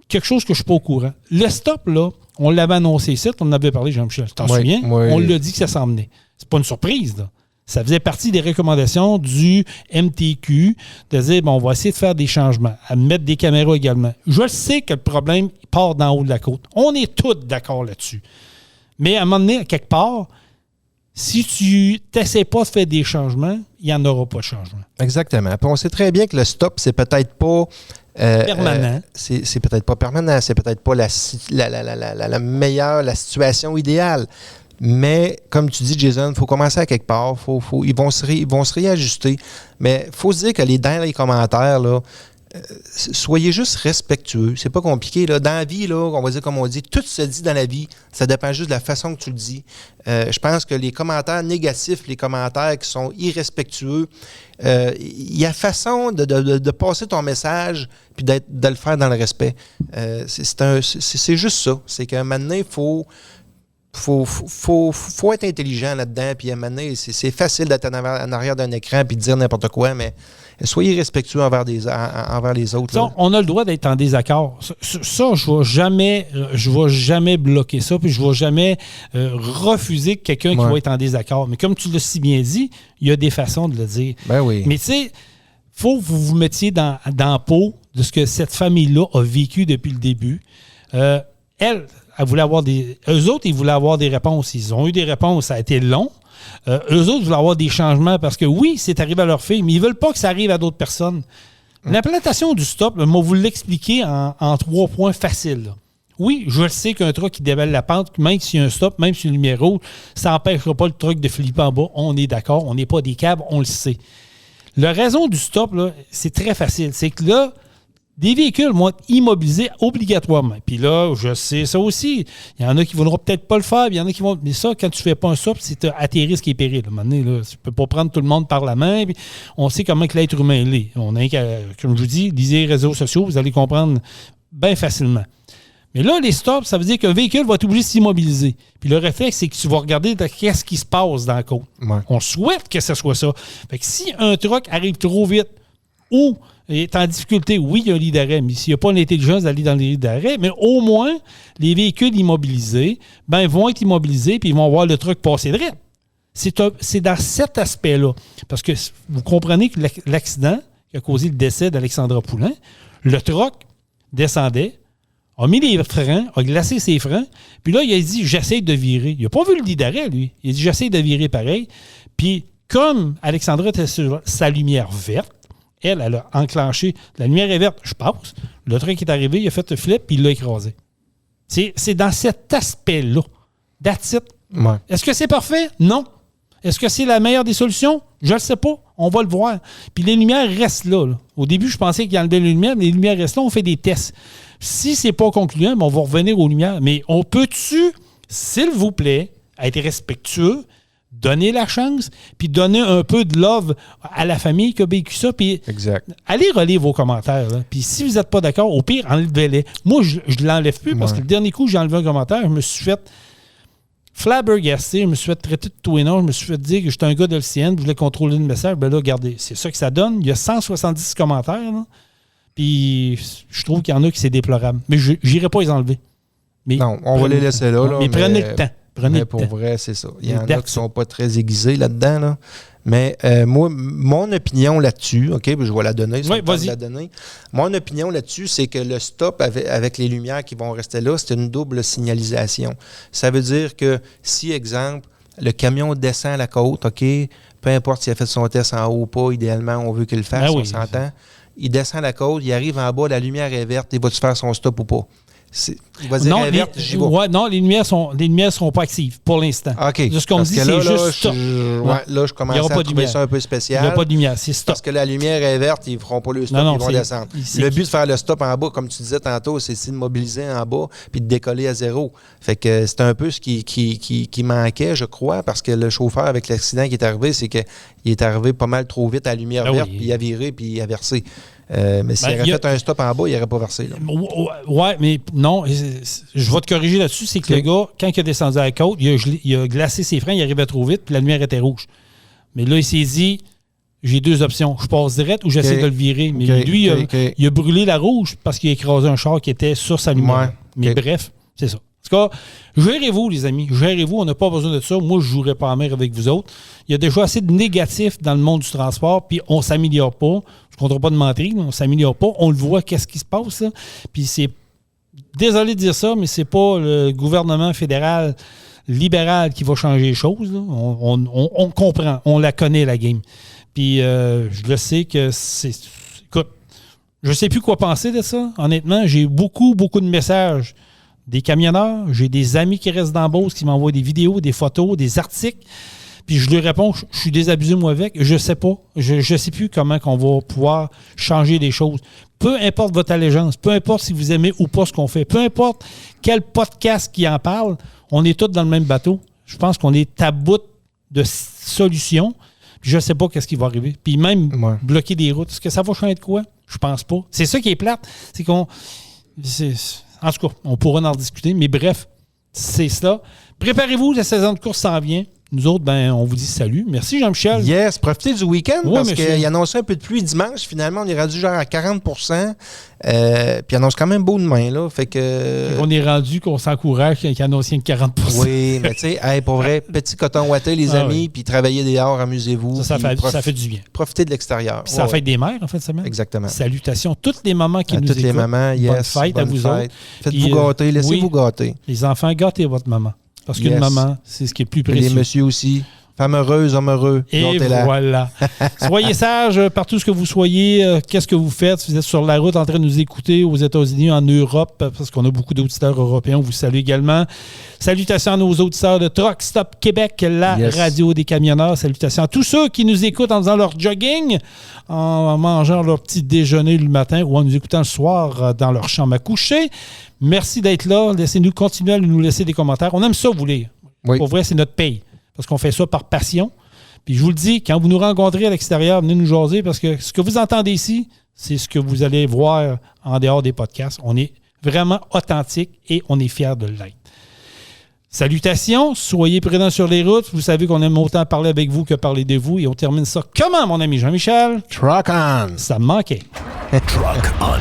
quelque chose que je ne suis pas au courant. Le stop, là, on l'avait annoncé ici, on en avait parlé, Jean-Michel. Tu t'en souviens? Oui. On l'a dit que ça s'en venait. C'est pas une surprise, là. Ça faisait partie des recommandations du MTQ de dire, on va essayer de faire des changements, à mettre des caméras également. Je sais que le problème part d'en haut de la côte. On est tous d'accord là-dessus. Mais à un moment donné, à quelque part, si tu n'essaies pas de faire des changements, il n'y en aura pas de changement. Exactement. Puis on sait très bien que le stop, c'est peut-être pas... permanent. C'est peut-être pas permanent, c'est peut-être pas la meilleure, la situation idéale. Mais, comme tu dis, Jason, il faut commencer à quelque part. Ils vont se réajuster. Mais il faut se dire que dans les commentaires, là, soyez juste respectueux. C'est pas compliqué. Là. Dans la vie, là, on va dire comme on dit, tout se dit dans la vie. Ça dépend juste de la façon que tu le dis. Je pense que les commentaires négatifs, les commentaires qui sont irrespectueux, il y a façon de passer ton message puis de le faire dans le respect. C'est juste ça. C'est qu'à un moment donné, faut être intelligent là-dedans. Puis à un moment donné, c'est facile d'être en arrière d'un écran puis de dire n'importe quoi, mais soyez respectueux envers les autres. Ça, on a le droit d'être en désaccord. Ça, je vais jamais bloquer ça, puis je vais jamais refuser quelqu'un qui va être en désaccord. Mais comme tu l'as si bien dit, il y a des façons de le dire. Ben oui. Mais tu sais, faut que vous vous mettiez dans la peau de ce que cette famille-là a vécu depuis le début. Elle voulait avoir eux autres, ils voulaient avoir des réponses. Ils ont eu des réponses. Ça a été long. Eux autres voulaient avoir des changements parce que oui, c'est arrivé à leur fille, mais ils ne veulent pas que ça arrive à d'autres personnes. L'implantation du stop, moi, vous l'expliquer en 3 points faciles. Là. Oui, je le sais qu'un truck qui dévale la pente, même s'il y a un stop, même si une lumière rouge, ça n'empêchera pas le truck de flipper en bas. On est d'accord, on n'est pas des câbles, on le sait. La raison du stop, là, c'est très facile. C'est que là, des véhicules vont être immobilisés obligatoirement. Puis là, je sais ça aussi. Il y en a qui ne voudront peut-être pas le faire, il y en a qui vont... Mais ça, quand tu ne fais pas un SUP, c'est à tes risques et périls. À un moment donné, là, tu ne peux pas prendre tout le monde par la main. Puis on sait comment que l'être humain l'est. On a, comme je vous dis, lisez les réseaux sociaux, vous allez comprendre bien facilement. Mais là, les stops, ça veut dire qu'un véhicule va être obligé de s'immobiliser. Puis le réflexe, c'est que tu vas regarder qu'est-ce qui se passe dans la côte. Ouais. On souhaite que ce soit ça. Fait que si un truck arrive trop vite ou est en difficulté, oui, il y a un lit d'arrêt, mais s'il n'y a pas l'intelligence d'aller dans les lits d'arrêt, mais au moins, les véhicules immobilisés, vont être immobilisés puis ils vont voir le truck passer droit. C'est dans cet aspect-là. Parce que vous comprenez que l'accident qui a causé le décès d'Alexandra Poulin, le truck descendait, a mis les freins, a glacé ses freins, puis là, il a dit « j'essaie de virer ». Il n'a pas vu le lit d'arrêt, lui. Il a dit « j'essaie de virer pareil ». Puis comme Alexandra était sur sa lumière verte, elle a enclenché. La lumière est verte, je passe. Le truck est arrivé, il a fait le flip, puis il l'a écrasé. C'est dans cet aspect-là. That's it. Ouais. Est-ce que c'est parfait? Non. Est-ce que c'est la meilleure des solutions? Je ne le sais pas. On va le voir. Puis les lumières restent là. Au début, je pensais qu'il enlevait les lumières, mais les lumières restent là. On fait des tests. Si c'est pas concluant, on va revenir aux lumières. Mais on peut-tu, s'il vous plaît, être respectueux, donner la chance, puis donner un peu de love à la famille qui a vécu ça, puis allez relire vos commentaires. Là. Puis si vous n'êtes pas d'accord, au pire, enlevez-les. Moi, je ne l'enlève plus parce que le dernier coup, j'ai enlevé un commentaire, je me suis fait flabbergasté, je me suis fait traiter de tout et non, je me suis fait dire que j'étais un gars de LCN, je voulais contrôler le message. Ben là, regardez, c'est ça que ça donne. Il y a 170 commentaires, là. Puis je trouve qu'il y en a qui c'est déplorable. Mais je n'irai pas les enlever. Mais non, on va les laisser là. Mais prenez le temps. Mais pour vrai, c'est ça. Il y en a qui ne sont pas très aiguisés là-dedans. Là. Mais moi, mon opinion là-dessus, OK, je vais la donner. Oui, vas-y. Mon opinion là-dessus, c'est que le stop avec les lumières qui vont rester là, c'est une double signalisation. Ça veut dire que si, exemple, le camion descend à la côte, OK, peu importe s'il a fait son test en haut ou pas, idéalement, on veut qu'il le fasse, on s'entend. Il descend la côte, il arrive en bas, la lumière est verte, il va-tu faire son stop ou pas? Il va dire non, verte, j'y vais. Ouais, non, les lumières ne seront pas actives pour l'instant. OK. Ce qu'on me dit, c'est juste stop. Là, je commence à trouver ça un peu spécial. Il n'y a pas de lumière, c'est stop. Parce que la lumière est verte, ils ne feront pas le stop, ils vont descendre. Le but de faire le stop en bas, comme tu disais tantôt, c'est de mobiliser en bas puis de décoller à zéro. Fait que c'est un peu ce qui manquait, je crois, parce que le chauffeur, avec l'accident qui est arrivé, c'est qu'il est arrivé pas mal trop vite à la lumière verte, puis il a viré, puis il a versé. Mais s'il avait fait un stop en bas, il n'aurait pas versé. Oui, mais non, je vais te corriger là-dessus. C'est que le gars, quand il a descendu à la côte, il a glacé ses freins, il arrivait trop vite, puis la lumière était rouge. Mais là, il s'est dit, j'ai deux options. Je passe direct ou j'essaie de le virer. Mais lui, il a brûlé la rouge parce qu'il a écrasé un char qui était sur sa lumière. Mais bref, c'est ça. En tout cas, gérez-vous, les amis. Gérez-vous. On n'a pas besoin de ça. Moi, je ne jouerai pas en mer avec vous autres. Il y a déjà assez de négatifs dans le monde du transport, puis on ne s'améliore pas. Je ne compte pas de mentir, on ne s'améliore pas. On le voit, qu'est-ce qui se passe, là. Puis c'est... Désolé de dire ça, mais c'est pas le gouvernement fédéral libéral qui va changer les choses. Là. On comprend. On la connaît, la game. Puis je le sais que c'est... Écoute, je ne sais plus quoi penser de ça. Honnêtement, j'ai beaucoup de messages des camionneurs. J'ai des amis qui restent dans Beauce qui m'envoient des vidéos, des photos, des articles. Puis je lui réponds, je suis désabusé moi avec. Je sais pas. Je sais plus comment qu'on va pouvoir changer des choses. Peu importe votre allégeance, peu importe si vous aimez ou pas ce qu'on fait, peu importe quel podcast qui en parle, on est tous dans le même bateau. Je pense qu'on est à bout de solutions. Puis je sais pas qu'est-ce qui va arriver. Puis même bloquer des routes, est-ce que ça va changer de quoi? Je pense pas. C'est ça qui est plate. C'est qu'on... En tout cas, on pourra en discuter, mais bref, c'est cela. Préparez-vous, la saison de course s'en vient. Nous autres, on vous dit salut. Merci, Jean-Michel. Yes, profitez du week-end parce qu'il annonçait un peu de pluie dimanche. Finalement, on est rendu genre à 40 %. Puis il annonce quand même beau demain. Là, fait que... On est rendu qu'on s'encourage qu'il annonce rien que 40 %. Oui, mais tu sais, pour vrai, petit coton ouaté, les amis, puis travaillez dehors, amusez-vous. Ça fait du bien. Profitez de l'extérieur. Puis ça fait des mères, en fait, semaine. Exactement. Salutations à toutes les mamans qui nous écoutent. Toutes les mamans, yes. Bonne fête à vous autres. Faites-vous gâter, laissez-vous gâter. Les enfants, gâtez votre maman. Parce qu'une maman, c'est ce qui est plus précieux. Et les messieurs aussi. Femme heureuse, homme heureux. Et Notez-la. voilà. Soyez sages partout ce que vous soyez. Qu'est-ce que vous faites? Si vous êtes sur la route en train de nous écouter aux États-Unis, en Europe, parce qu'on a beaucoup d'auditeurs européens, on vous salue également. Salutations à nos auditeurs de Truck Stop Québec, la radio des camionneurs. Salutations à tous ceux qui nous écoutent en faisant leur jogging, en mangeant leur petit déjeuner le matin ou en nous écoutant le soir dans leur chambre à coucher. Merci d'être là. Laissez-nous continuer à nous laisser des commentaires. On aime ça vous lire. Oui. Pour vrai, c'est notre paye. Parce qu'on fait ça par passion. Puis je vous le dis, quand vous nous rencontrez à l'extérieur, venez nous jaser parce que ce que vous entendez ici, c'est ce que vous allez voir en dehors des podcasts. On est vraiment authentique et on est fiers de l'être. Salutations, soyez prudents sur les routes. Vous savez qu'on aime autant parler avec vous que parler de vous. Et on termine ça comment, mon ami Jean-Michel? Truck on! Ça me manquait. Truck On.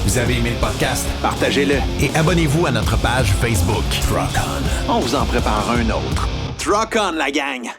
Vous avez aimé le podcast? Partagez-le. Et abonnez-vous à notre page Facebook. Truck On. On vous en prépare un autre. Truck on, la gang!